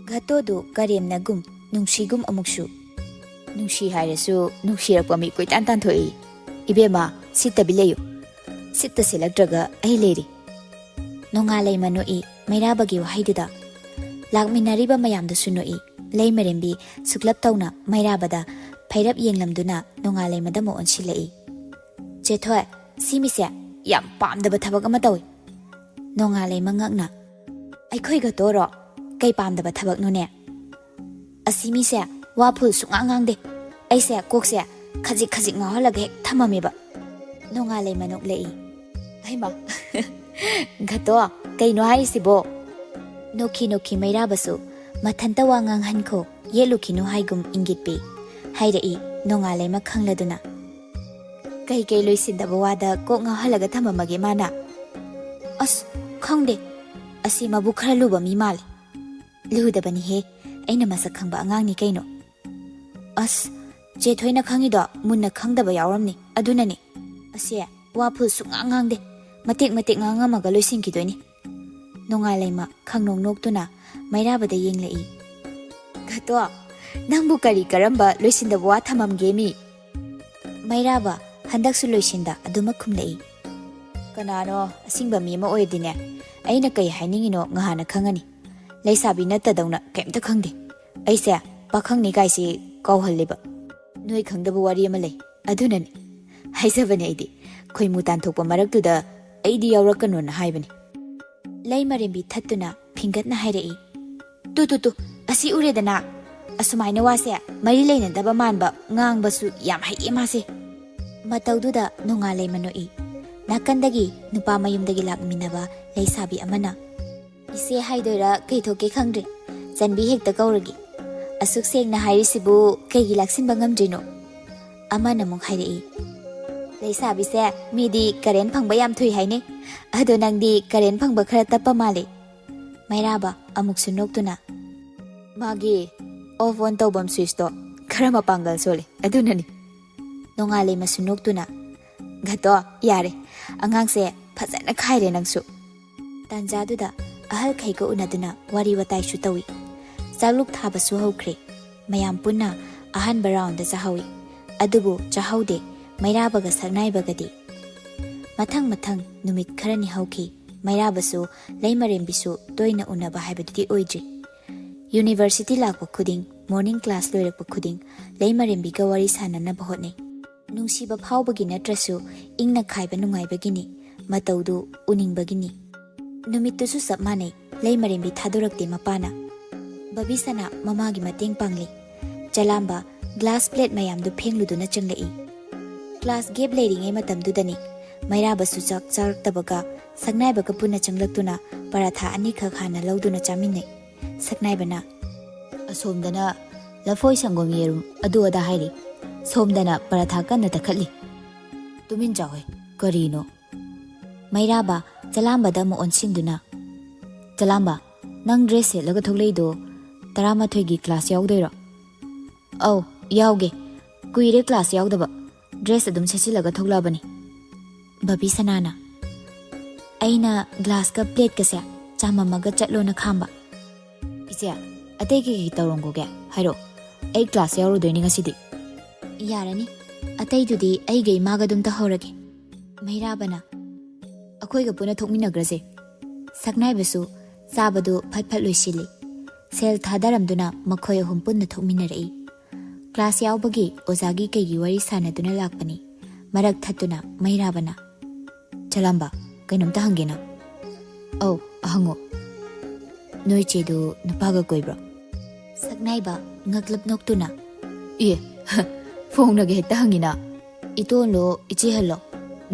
ꯘꯇꯣꯗꯨ ꯀꯔꯦꯝꯅꯒꯨꯝ ꯅꯨꯡꯁꯤꯒꯨꯝ ꯑꯃꯨꯛꯁꯨ ꯅꯨꯡꯁꯤ ꯍꯥꯏꯔꯁꯨ ꯅꯨꯡꯁꯤꯔꯛꯄ ꯃꯤ ꯀꯣꯏꯇꯥꯟ ꯇꯥꯟꯊꯣꯛꯏ ꯏꯕꯦꯝꯃ ꯁꯤꯠꯇꯕꯤ ꯂꯩꯌꯨ ꯁꯤꯠꯇ ꯁꯤꯠꯂꯛꯇ꯭ꯔꯒ ꯑꯩ ꯂꯩꯔꯤ ꯅꯣꯡꯉꯥꯜꯂꯩꯃ ꯅꯣꯛꯏ ꯃꯩꯔꯥꯕꯒꯤ ꯋꯥꯍꯩꯗꯨꯗ ꯂꯥꯛꯃꯤꯟꯅꯔꯤꯕ ꯃꯌꯥꯝꯗꯨꯁꯨ ꯅꯣꯛꯏ ꯂꯩꯃꯔꯦꯝꯕꯤ ꯁꯨꯛꯂꯞ ꯇꯧꯅ ꯃꯩꯔꯥꯕꯗ ꯐꯩꯔꯞ ꯌꯦꯡꯂꯝꯗꯨꯅ ꯅꯣꯡꯉꯥꯜꯂꯩꯃꯗ ꯑꯃꯨꯛ ꯑꯣꯟꯁꯤꯜꯂꯛꯏ ꯆꯦꯊꯣꯏ ꯁꯤ ꯃꯤꯁꯦ ꯌꯥꯝ ꯄꯥꯝꯗꯕ ꯊꯕꯛ ꯑꯃ ꯇꯧꯏ ꯅꯣꯡꯉꯥꯜꯂꯩꯃ ꯉꯛꯅ ꯑꯩꯈꯣꯏ ꯘꯇꯣꯔꯣ ꯀꯩ ꯄꯥꯝꯗꯕ ꯊꯕꯛꯅꯣꯅꯦ ꯑꯁꯤ ꯃꯤꯁꯦ ꯋꯥ ꯐꯨꯜ ꯁꯨꯡꯉꯥꯡ ꯉꯥꯡꯗꯦ ꯑꯩꯁꯦ ꯀꯣꯛꯁꯦ ꯈꯖꯤꯛ ꯈꯖꯤꯛ ꯉꯥꯎꯍꯜꯂꯒ ꯍꯦꯛ ꯊꯝꯃꯝꯃꯦꯕ ꯅꯣꯡꯉꯥꯜꯂꯩꯃ ꯅꯣꯛꯂꯛꯏ ꯍꯩꯃ ꯘꯇꯣ ꯀꯩꯅꯣ ꯍꯥꯏꯔꯤꯁꯤꯕꯣ ꯅꯣꯛꯈꯤ ꯅꯣꯛꯈꯤ ꯃꯩꯔꯥꯕꯁꯨ ꯃꯊꯟꯇ ꯋꯥ ꯉꯥꯡꯍꯟꯈꯣ ꯌꯦꯠꯂꯨꯈꯤꯅꯨ ꯍꯥꯏꯒꯨꯝ ꯏꯪꯒꯤꯠ ꯄꯤ ꯍꯥꯏꯔꯛꯏ ꯅꯣꯡꯉꯥꯜꯂꯩꯃ ꯈꯪꯂꯗꯨꯅ ꯀꯩ ꯂꯣꯏꯁꯤꯟꯗꯕ ꯋꯥꯗ ꯀꯣꯛ ꯉꯥꯎꯍꯜꯂꯒ ꯊꯝꯃꯝꯃꯒꯦ ꯃꯥꯅ ꯑꯁ ꯈꯪꯗꯦ ꯑꯁꯤ ꯃꯕꯨꯛ ꯈꯔ ꯂꯨꯕ ꯃꯤ ꯃꯥꯜꯂꯤ ꯂꯨꯗꯕꯅꯤꯍꯦ ꯑꯩꯅ ꯃꯁꯛ ꯈꯪꯕ ꯑꯉꯥꯡꯅꯤ ꯀꯩꯅꯣ ꯑꯁ ꯆꯦꯊꯣꯏꯅ ꯈꯪꯉꯤꯗꯣ ꯃꯨꯟꯅ ꯈꯪꯗꯕ ꯌꯥꯎꯔꯝꯅꯤ ꯑꯗꯨꯅꯅꯦ ꯑꯁꯦ ꯋꯥ ꯐꯨꯜ ꯁꯨꯡꯉꯥꯡ ꯉꯥꯡꯗꯦ ꯃꯇꯦꯛ ꯃꯇꯦꯛ ꯉꯥꯡꯉꯝꯃꯒ ꯂꯣꯏꯁꯤꯟꯈꯤꯗꯣꯏꯅꯤ ꯅꯣꯡꯉꯥꯜꯂꯩꯃ ꯈꯪꯅꯣꯡ ꯅꯣꯛꯇꯨꯅ ꯃꯩꯔꯥꯕꯗ ꯌꯦꯡꯂꯛꯏ ꯘꯇꯣ ꯅꯪꯕꯨ ꯀꯔꯤ ꯀꯔꯝꯕ ꯂꯣꯏꯁꯤꯟꯗꯕ ꯋꯥ ꯊꯝꯃꯝꯒꯦ ꯃꯤ ꯃꯩꯔꯥꯕ ꯍꯟꯗꯛꯁꯨ ꯂꯣꯏꯁꯤꯟꯗ ꯑꯗꯨꯃꯛ ꯈꯨꯝꯂꯛꯏ ꯀꯅꯥꯅꯣ ꯑꯁꯤꯡꯕ ꯃꯤ ꯑꯃ ꯑꯣꯏꯔꯗꯤꯅꯦ ꯑꯩꯅ ꯀꯩ ꯍꯥꯏꯅꯤꯡꯉꯤꯅꯣ ꯉꯍꯥꯟꯅ ꯈꯪꯉꯅꯤ ꯂꯩꯁꯥꯕꯤ ꯅꯠꯇꯗꯧꯅ ꯀꯩꯝꯇ ꯈꯪꯗꯦ ꯑꯩꯁꯦ ꯄꯥꯈꯪꯅꯤ ꯀꯥꯏꯁꯤ ꯀꯥꯎꯍꯜꯂꯤꯕ ꯅꯣꯏ ꯈꯪꯗꯕ ꯋꯥꯔꯤ ꯑꯃ ꯂꯩ ꯑꯗꯨꯅꯅꯤ ꯍꯥꯏꯖꯕꯅꯦ ꯑꯩꯗꯤ ꯈꯣꯏꯃꯨ ꯇꯥꯟꯊꯣꯛꯄ ꯃꯔꯛꯇꯨꯗ ꯑꯩꯗꯤ ꯌꯥꯎꯔꯛꯀꯅꯣꯅ ꯍꯥꯏꯕꯅꯤ ꯂꯩꯃꯔꯦꯝꯕꯤ ꯊꯠꯇꯨꯅ ꯐꯤꯡꯒꯠꯅ ꯍꯥꯏꯔꯛꯏ ꯇꯨ ꯑꯁꯤ ꯎꯔꯦꯗꯅ ꯑꯁꯨꯃꯥꯏꯅ ꯋꯥꯁꯦ ꯃꯔꯤ ꯂꯩꯅꯗꯕ ꯃꯥꯟꯕ ꯉꯥꯡꯕꯁꯨ ꯌꯥꯝ ꯍꯩꯌꯦ ꯃꯥꯁꯦ ꯃꯇꯧꯗꯨꯗ ꯅꯣꯡꯉꯥꯜꯂꯩꯃ ꯅꯣꯛꯏ ꯅꯥꯀꯟꯗꯒꯤ ꯅꯨꯄꯥ ꯃꯌꯨꯝꯗꯒꯤ ꯂꯥꯛꯃꯤꯟꯅꯕ ꯂꯩꯁꯥꯕꯤ ꯑꯃꯅ ꯏꯆꯦ ꯍꯥꯏꯗꯣꯏꯔꯥ ꯀꯩꯊꯣꯛꯀꯦ ꯈꯪꯗ꯭ꯔꯦ ꯆꯟꯕꯤ ꯍꯦꯛꯇ ꯀꯧꯔꯒꯦ ꯑꯁꯨꯛ ꯁꯦꯡꯅ ꯍꯥꯏꯔꯤꯁꯤꯕꯨ ꯀꯩꯒꯤ ꯂꯥꯛꯁꯤꯟꯕ ꯉꯝꯗ꯭ꯔꯤꯅꯣ ꯑꯃꯅ ꯑꯃꯨꯛ ꯍꯥꯏꯔꯛꯏ ꯂꯩꯁꯥꯕꯤꯁꯦ ꯃꯤꯗꯤ ꯀꯔꯦꯟ ꯐꯪꯕ ꯌꯥꯝ ꯊꯨꯏ ꯍꯥꯏꯅꯦ ꯑꯗꯣ ꯅꯪꯗꯤ ꯀꯔꯦꯟ ꯐꯪꯕ ꯈꯔ ꯇꯞꯄ ꯃꯥꯜꯂꯦ ꯃꯩꯔꯥꯕ ꯑꯃꯨꯛꯁꯨ ꯅꯣꯛꯇꯨꯅ ꯃꯥꯒꯤ ꯑꯣꯐ ꯑꯣꯟ ꯇꯧꯐꯝ ꯁ꯭ꯋꯤꯆꯇꯣ ꯈꯔ ꯃꯄꯥꯡꯒꯜ ꯁꯣꯜꯂꯦ ꯑꯗꯨꯅꯅꯤ ꯅꯣꯡꯉꯥꯜꯂꯩꯃꯁꯨ ꯅꯣꯛꯇꯨꯅ ꯘꯇꯣ ꯌꯥꯔꯦ ꯑꯉꯥꯡꯁꯦ ꯐꯖꯅ ꯈꯥꯏꯔꯦ ꯅꯪꯁꯨ ꯇꯥꯟꯖꯥꯗꯨꯗ ꯑꯍꯜꯈꯩꯒ ꯎꯅꯗꯨꯅ ꯋꯥꯔꯤ ꯋꯥꯇꯥꯏꯁꯨ ꯇꯧꯏ ꯆꯥꯛꯂꯨꯛ ꯊꯥꯕꯁꯨ ꯍꯧꯈ꯭ꯔꯦ ꯃꯌꯥꯝ ꯄꯨꯟꯅ ꯑꯍꯥꯟꯕ ꯔꯥꯎꯟꯗ ꯆꯥꯍꯧꯏ ꯑꯗꯨꯕꯨ ꯆꯥꯍꯧꯗꯦ ꯃꯩꯔꯥꯕꯒ ꯁꯛꯅꯥꯏꯕꯒꯗꯤ ꯃꯊꯪ ꯅꯨꯃꯤꯠ ꯈꯔꯅꯤ ꯍꯧꯈꯤ ꯃꯩꯔꯥꯕꯁꯨ ꯂꯩꯃꯔꯦꯝꯕꯤꯁꯨ ꯇꯣꯏꯅ ꯎꯅꯕ ꯍꯥꯏꯕꯗꯨꯗꯤ ꯑꯣꯏꯗ꯭ꯔꯤ ꯌꯨꯅꯤꯚꯔꯁꯤꯇꯤ ꯂꯥꯛꯄ ꯈꯨꯗꯤꯡ ꯃꯣꯔꯅꯤꯡ ꯀ꯭ꯂꯥꯁ ꯂꯣꯏꯔꯛꯄ ꯈꯨꯗꯤꯡ ꯂꯩꯃꯔꯦꯝꯕꯤꯒ ꯋꯥꯔꯤ ꯁꯥꯟꯅꯅꯕ ꯍꯣꯠꯅꯩ ꯅꯨꯡꯁꯤꯕ ꯐꯥꯎꯕꯒꯤ ꯅꯠꯇ꯭ꯔꯁꯨ ꯏꯪꯅ ꯈꯥꯏꯕ ꯅꯨꯡꯉꯥꯏꯕꯒꯤꯅꯤ ꯃꯇꯧꯗꯨ ꯎꯅꯤꯡꯕꯒꯤꯅꯤ ꯅꯨꯃꯤꯠꯇꯨꯁꯨ ꯆꯞ ꯃꯥꯟꯅꯩ ꯂꯩꯃꯔꯦꯝꯕꯤ ꯊꯥꯗꯣꯔꯛꯇꯦ ꯃꯄꯥꯅ ꯕꯕꯤꯁꯥꯅ ꯃꯃꯥꯒꯤ ꯃꯇꯦꯡ ꯄꯥꯡꯂꯤ ꯆꯂꯥꯝꯕ ꯒ꯭ꯂꯥꯁ ꯄ꯭ꯂꯦꯠ ꯃꯌꯥꯝꯗꯨ ꯐꯦꯡꯂꯨꯗꯨꯅ ꯆꯪꯂꯛꯏ ꯀ꯭ꯂꯥꯁ ꯒꯦꯞ ꯂꯩꯔꯤꯉꯩ ꯃꯇꯝꯗꯨꯗꯅꯤ ꯃꯩꯔꯥꯕꯁꯨ ꯆꯥꯛ ꯆꯥꯔꯛꯇꯕꯒ ꯁꯛꯅꯥꯏꯕꯒ ꯄꯨꯟꯅ ꯆꯪꯂꯛꯇꯨꯅ ꯄꯔꯥꯊꯥ ꯑꯅꯤꯈꯛ ꯍꯥꯟꯅ ꯂꯧꯗꯨꯅ ꯆꯥꯃꯤꯟꯅꯩ ꯁꯛꯅꯥꯏꯕꯅ ꯑꯁꯣꯝꯗꯅ ꯂꯐꯣꯏ ꯁꯪꯒꯣꯝ ꯌꯦꯔꯨꯝ ꯑꯗꯨ ꯑꯗꯥ ꯍꯥꯏꯔꯤ ꯁꯣꯝꯗꯅ ꯄꯔꯥꯊꯥ ꯀꯟꯅ ꯇꯛꯈꯠꯂꯤ ꯇꯨꯃꯤꯟ ꯆꯥꯎꯍꯦ ꯀꯔꯤꯅꯣ ꯃꯩꯔꯥꯕ ꯆꯂꯥꯝꯕꯗ ꯑꯃꯨꯛ ꯑꯣꯟꯁꯤꯟꯗꯨꯅ ꯆꯂꯥꯝꯕ ꯅꯪ ꯗ꯭ꯔꯦꯁ ꯁꯦꯠꯂꯒ ꯊꯣꯛꯂꯛꯏꯗꯣ 12ꯒꯤ ꯀ꯭ꯂꯥꯁ ꯌꯥꯎꯗꯣꯏꯔꯣ? ꯑꯧ ꯌꯥꯎꯒꯦ ꯀꯨꯏꯔꯦ ꯀ꯭ꯂꯥꯁ ꯌꯥꯎꯗꯕ ꯗ꯭ꯔꯦꯁ ꯑꯗꯨꯝ ꯁꯦꯠꯆꯤꯜꯂꯒ ꯊꯣꯛꯂꯛꯑꯕꯅꯤ ꯕꯕꯤ ꯁꯅꯥꯅ ꯑꯩꯅ ꯒ꯭ꯂꯥꯁꯀ ꯄ꯭ꯂꯦꯠꯀꯁꯦ ꯆꯥꯃꯝꯃꯒ ꯆꯠꯂꯣꯅ ꯈꯥꯝꯕ ꯏꯆꯦ ꯑꯇꯩ ꯀꯩꯀꯩ ꯇꯧꯔꯝꯒꯣꯒꯦ ꯍꯥꯏꯔꯛꯑꯣ ꯑꯩ ꯀ꯭ꯂꯥꯁ ꯌꯥꯎꯔꯨꯗꯣꯏꯅꯤ ꯉꯁꯤꯗꯤ ꯌꯥꯔꯅꯤ ꯑꯇꯩꯗꯨꯗꯤ ꯑꯩꯒ ꯏꯃꯥꯒ ꯑꯗꯨꯝ ꯇꯧꯍꯧꯔꯒꯦ ꯃꯩꯔꯥꯕꯅ ꯑꯩꯈꯣꯏꯒ ꯄꯨꯟꯅ ꯊꯣꯛꯃꯤꯟꯅꯈ꯭ꯔꯁꯦ ꯁꯛꯅꯥꯏꯕꯁꯨ ꯆꯥꯕꯗꯨ ꯐꯠ ꯐꯠ ꯂꯣꯏꯁꯤꯜꯂꯤ ꯁꯦꯜ ꯊꯥꯗꯔꯝꯗꯨꯅ ꯃꯈꯣꯏ ꯑꯍꯨꯝ ꯄꯨꯟꯅ ꯊꯣꯛꯃꯤꯟꯅꯔꯛꯏ ꯀ꯭ꯂꯥꯁ ꯌꯥꯎꯕꯒꯤ ꯑꯣꯖꯥꯒꯤ ꯀꯩꯒꯤ ꯋꯥꯔꯤ ꯁꯥꯟꯅꯗꯨꯅ ꯂꯥꯛꯄꯅꯤ ꯃꯔꯛ ꯊꯠꯇꯨꯅ ꯃꯩꯔꯥꯕꯅ ꯆꯂꯥꯝꯕ ꯀꯩꯅꯣꯝꯇ ꯍꯪꯒꯦꯅ ꯑꯧ ꯍꯪꯉꯣ ꯅꯣꯏ ꯆꯦꯗꯨ ꯅꯨꯄꯥꯒ ꯀꯣꯏꯕ꯭ꯔꯣ ꯁꯛꯅꯥꯏꯕ ꯉꯛꯂꯞ ꯅꯣꯛꯇꯨꯅ ꯑꯦ ꯐꯣꯡꯅꯒ ꯍꯦꯛꯇ ꯍꯪꯉꯤꯅ ꯏꯇꯣꯟꯂꯣ ꯏꯆꯦꯍꯜꯂꯣ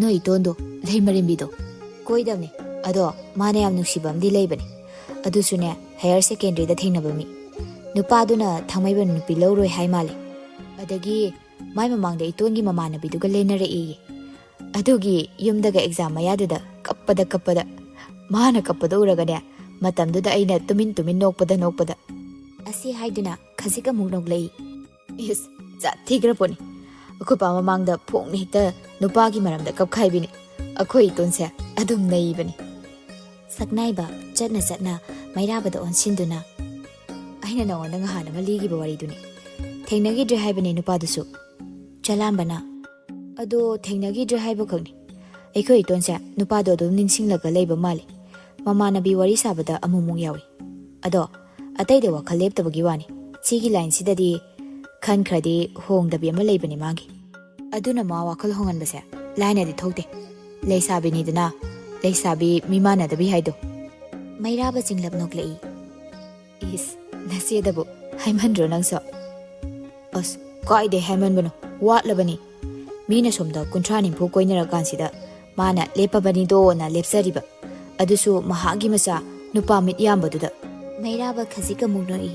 ꯅꯣꯏ ꯏꯇꯣꯟꯗꯣ ꯂꯩ ꯃꯔꯦꯝꯕꯤꯗꯣ ꯀꯣꯏꯗꯕꯅꯤ ꯑꯗꯣ ꯃꯥꯅ ꯌꯥꯝ ꯅꯨꯡꯁꯤꯕ ꯑꯃꯗꯤ ꯂꯩꯕꯅꯤ ꯑꯗꯨꯁꯨꯅꯦ ꯍꯥꯌꯔ ꯁꯦꯀꯦꯟꯗꯔꯤꯗ ꯊꯦꯡꯅꯕ ꯃꯤ ꯅꯨꯄꯥꯗꯨꯅ ꯊꯥꯡꯃꯩꯕꯟ ꯅꯨꯄꯤ ꯂꯧꯔꯣꯏ ꯍꯥꯏ ꯃꯥꯜꯂꯦ ꯑꯗꯒꯤ ꯃꯥꯏ ꯃꯃꯥꯡꯗ ꯏꯇꯣꯟꯒꯤ ꯃꯃꯥꯟꯅꯕꯤꯗꯨꯒ ꯂꯦꯟꯅꯔꯛꯏꯌꯦ ꯑꯗꯨꯒꯤ ꯌꯨꯝꯗꯒ ꯑꯦꯛꯖꯥꯝ ꯃꯌꯥꯗꯨꯗ ꯀꯞꯄꯗ ꯃꯥꯅ ꯀꯞꯄꯗ ꯎꯔꯒꯅꯦ ꯃꯇꯝꯗꯨꯗ ꯑꯩꯅ ꯇꯨꯃꯤꯟ ꯅꯣꯛꯄꯗ ꯑꯁꯤ ꯍꯥꯏꯗꯨꯅ ꯈꯖꯤꯛ ꯑꯃꯨꯛ ꯅꯣꯛꯂꯛꯏ ꯏꯁ ꯖꯥꯠꯊꯤꯈ꯭ꯔ ꯄꯣꯠꯅꯤ ꯑꯩꯈꯣꯏ ꯄꯥ ꯃꯃꯥꯡꯗ ꯐꯣꯡꯅ ꯍꯦꯛꯇ ꯅꯨꯄꯥꯒꯤ ꯃꯔꯝꯗ ꯀꯞꯈꯥꯏꯕꯤꯅꯤ ꯑꯩꯈꯣꯏ ꯏꯇꯣꯟꯁꯦ ꯑꯗꯨꯝ ꯅꯩꯕꯅꯤ ꯁꯛꯅꯥꯏꯕ ꯆꯠꯅ ꯃꯩꯔꯥꯕꯗ ꯑꯣꯟꯁꯤꯟꯗꯨꯅ ꯑꯩꯅ ꯅꯉꯣꯟꯗ ꯉꯍꯥꯟ ꯑꯃ ꯂꯤꯈꯤꯕ ꯋꯥꯔꯤꯗꯨꯅꯤ ꯊꯦꯡꯅꯈꯤꯗ꯭ꯔꯦ ꯍꯥꯏꯕꯅꯤ ꯅꯨꯄꯥꯗꯨꯁꯨ ꯆꯂꯥꯝꯕꯅ ꯑꯗꯣ ꯊꯦꯡꯅꯈꯤꯗ꯭ꯔꯦ ꯍꯥꯏꯕꯈꯛꯅꯤ ꯑꯩꯈꯣꯏ ꯏꯇꯣꯟꯁꯦ ꯅꯨꯄꯥꯗꯣ ꯑꯗꯨꯝ ꯅꯤꯡꯁꯤꯡꯂꯒ ꯂꯩꯕ ꯃꯥꯜꯂꯤ ꯃꯃꯥꯟꯅꯕꯤ ꯋꯥꯔꯤ ꯁꯥꯕꯗ ꯑꯃꯨꯛ ꯌꯥꯎꯏ ꯑꯗꯣ ꯑꯇꯩꯗ ꯋꯥꯈꯜ ꯂꯦꯞꯇꯕꯒꯤ ꯋꯥꯅꯤ ꯁꯤꯒꯤ ꯂꯥꯏꯟꯁꯤꯗꯗꯤ ꯈꯟꯈ꯭ꯔꯗꯤ ꯍꯣꯡꯗꯕꯤ ꯑꯃ ꯂꯩꯕꯅꯤ ꯃꯥꯒꯤ ꯑꯗꯨꯅ ꯃꯥ ꯋꯥꯈꯜ ꯍꯣꯡꯍꯟꯕꯁꯦ ꯂꯥꯏꯅꯗꯤ ꯊꯣꯛꯇꯦ ꯂꯩꯁꯥꯕꯤꯅꯤꯗꯅ ꯂꯩꯁꯥꯕꯤ ꯃꯤꯃꯥꯟꯅꯗꯕꯤ ꯍꯥꯏꯗꯣ ꯃꯩꯔꯥꯕ ꯆꯤꯡꯂꯞ ꯅꯣꯛꯂꯛꯏ ꯏꯁ ꯅꯆꯦꯗꯕꯨ ꯍꯥꯏꯃꯟꯗ꯭ꯔꯣ ꯅꯪꯁꯨ ꯑꯁ ꯀꯥꯏꯗꯦ ꯍꯥꯏꯃꯟꯕꯅꯣ ꯋꯥꯠꯂꯕꯅꯤ ꯃꯤꯅ ꯁꯣꯝꯗ 30-40 ꯀꯣꯏꯅꯔꯀꯥꯟꯁꯤꯗ ꯃꯥꯅ ꯂꯦꯞꯄꯕꯅꯤꯗꯣꯅ ꯂꯦꯞꯆꯔꯤꯕ ꯑꯗꯨꯁꯨ ꯃꯍꯥꯛꯀꯤ ꯃꯆꯥ ꯅꯨꯄꯥ ꯃꯤꯠ ꯌꯥꯝꯕꯗꯨꯗ ꯃꯩꯔꯥꯕ ꯈꯖꯤꯛ ꯑꯃꯨꯛ ꯅꯣꯛꯏ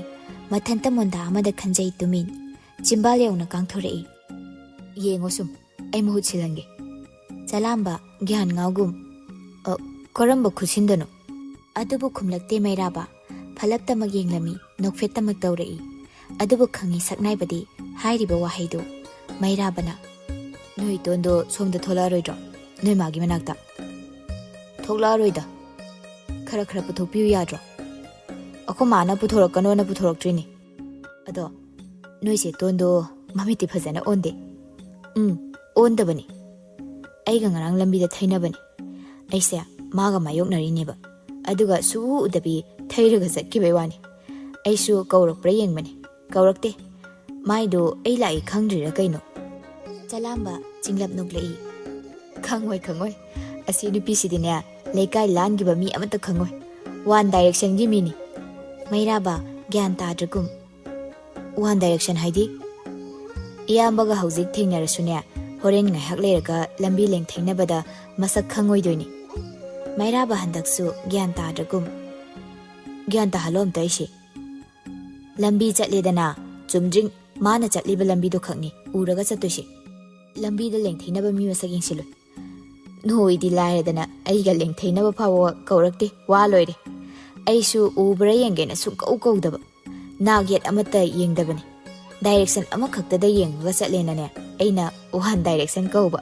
ꯃꯊꯟꯇ ꯃꯣꯟꯗꯥ ꯑꯃꯗ ꯈꯟꯖꯩ ꯇꯨꯃꯤꯟ ꯆꯤꯝꯕꯥꯜ ꯌꯧꯅ ꯀꯥꯡꯊꯣꯔꯛꯏ ꯌꯦꯡꯉꯣ ꯁꯨꯝ ꯑꯩ ꯃꯍꯨꯠ ꯁꯤꯜꯍꯟꯒꯦ ꯆꯂꯥꯝꯕ ꯒ꯭ꯌꯥꯟ ꯉꯥꯎꯒꯨꯝ ꯀꯔꯝꯕ ꯈꯨꯠꯁꯤꯟꯗꯅꯣ ꯑꯗꯨꯕꯨ ꯈꯨꯝꯂꯛꯇꯦ ꯃꯩꯔꯥꯕ ꯐꯂꯞꯇꯃꯛ ꯌꯦꯡꯂꯝꯃꯤ ꯅꯣꯛꯐꯦꯠꯇꯃꯛ ꯇꯧꯔꯛꯏ ꯑꯗꯨꯕꯨ ꯈꯪꯉꯤ ꯁꯛꯅꯥꯏꯕꯗꯤ ꯍꯥꯏꯔꯤꯕ ꯋꯥꯍꯩꯗꯨ ꯃꯩꯔꯥꯕꯅ ꯅꯣꯏ ꯏꯇꯣꯟꯗꯣ ꯁꯣꯝꯗ ꯊꯣꯛꯂꯛꯑꯔꯣꯏꯗ꯭ꯔꯣ ꯅꯣꯏ ꯃꯥꯒꯤ ꯃꯅꯥꯛꯇ ꯊꯣꯛꯂꯛꯑꯔꯣꯏꯗ ꯈꯔ ꯄꯨꯊꯣꯛꯄꯤꯌꯨ ꯌꯥꯗ꯭ꯔꯣ ꯑꯩꯈꯣꯏ ꯃꯥꯅ ꯄꯨꯊꯣꯔꯛꯀꯅꯣꯅ ꯄꯨꯊꯣꯔꯛꯇ꯭ꯔꯤꯅꯤ ꯑꯗꯣ ꯅꯣꯏꯁꯦ ꯇꯣꯟꯗꯣ ꯃꯃꯤꯠꯇꯤ ꯐꯖꯅ ꯑꯣꯟꯗꯦ ꯑꯣꯟꯗꯕꯅꯤ ꯑꯩꯒ ꯉꯔꯥꯡ ꯂꯝꯕꯤꯗ ꯊꯩꯅꯕꯅꯤ ꯑꯩꯁꯦ ꯃꯥꯒ ꯃꯥꯌꯣꯛꯅꯔꯤꯅꯦꯕ ꯑꯗꯨꯒ ꯁꯨꯎ ꯎꯗꯕꯤ ꯊꯩꯔꯒ ꯆꯠꯈꯤꯕꯩ ꯋꯥꯅꯤ ꯑꯩꯁꯨ ꯀꯧꯔꯛꯄ꯭ꯔꯥ ꯌꯦꯡꯕꯅꯤ ꯀꯧꯔꯛꯇꯦ ꯃꯥꯏꯗꯣ ꯑꯩ ꯂꯥꯛꯏ ꯈꯪꯗ꯭ꯔꯤꯔꯥ ꯀꯩꯅꯣ ꯆꯂꯥꯝꯕ ꯆꯤꯡꯂꯞ ꯅꯣꯛꯂꯛꯏ ꯈꯪꯉꯣꯏ ꯑꯁꯤ ꯅꯨꯄꯤꯁꯤꯗꯤꯅꯦ ꯂꯩꯀꯥꯏ ꯂꯥꯟꯈꯤꯕ ꯃꯤ ꯑꯃꯠꯇ ꯈꯪꯉꯣꯏ ꯋꯥꯟ ꯗꯥꯏꯔꯦꯛꯁꯟꯒꯤ ꯃꯤꯅꯤ ꯃꯩꯔꯥꯕ ꯒ꯭ꯌꯥꯟ ꯇꯥꯗ꯭ꯔꯒꯨꯝ ꯋꯥꯟ ꯗꯥꯏꯔꯦꯛꯁꯟ ꯍꯥꯏꯗꯤ ꯏꯌꯥꯝꯕꯒ ꯍꯧꯖꯤꯛ ꯊꯦꯡꯅꯔꯁꯨꯅꯦ ꯍꯣꯔꯦꯟ ꯉꯥꯏꯍꯥꯛ ꯂꯩꯔꯒ ꯂꯝꯕꯤ ꯂꯦꯡꯊꯩꯅꯕꯗ ꯃꯁꯛ ꯈꯪꯉꯣꯏꯗꯣꯏꯅꯤ ꯃꯩꯔꯥꯕ ꯍꯟꯗꯛꯁꯨ ꯒ꯭ꯌꯥꯟ ꯇꯥꯗ꯭ꯔꯒꯨꯝ ꯒ꯭ꯌꯥꯟ ꯇꯥꯍꯜꯂꯣ ꯑꯝꯇ ꯑꯩꯁꯦ ꯂꯝꯕꯤ ꯆꯠꯂꯦꯗꯅ ꯆꯨꯝꯗ꯭ꯔꯤꯡ ꯃꯥꯅ ꯆꯠꯂꯤꯕ ꯂꯝꯕꯤꯗꯣ ꯈꯛꯅꯤ ꯎꯔꯒ ꯆꯠꯇꯣꯏꯁꯦ ꯂꯝꯕꯤꯗ ꯂꯦꯡꯊꯩꯅꯕ ꯃꯤ ꯃꯁꯛ ꯌꯦꯡꯁꯤꯜꯂꯨ ꯅꯣꯏꯗꯤ ꯂꯥꯏꯔꯗꯅ ꯑꯩꯒ ꯂꯦꯡꯊꯩꯅꯕ ꯐꯥꯎꯕ ꯀꯧꯔꯛꯇꯦ ꯋꯥ ꯂꯣꯏꯔꯦ ꯑꯩꯁꯨ ꯎꯕ꯭ꯔꯥ ꯌꯦꯡꯒꯦꯅ ꯁꯨꯡꯀꯧ ꯀꯧꯗꯕ ꯅꯥꯛ ꯌꯦꯠ ꯑꯃꯠꯇ ꯌꯦꯡꯗꯕꯅꯤ ꯗꯥꯏꯔꯦꯛꯁꯟ ꯑꯃꯈꯛꯇꯗ ꯌꯦꯡꯉꯒ ꯆꯠꯂꯦꯅꯅꯦ ꯑꯩꯅ ꯋꯥꯟ ꯗꯥꯏꯔꯦꯛꯁꯟ ꯀꯧꯕ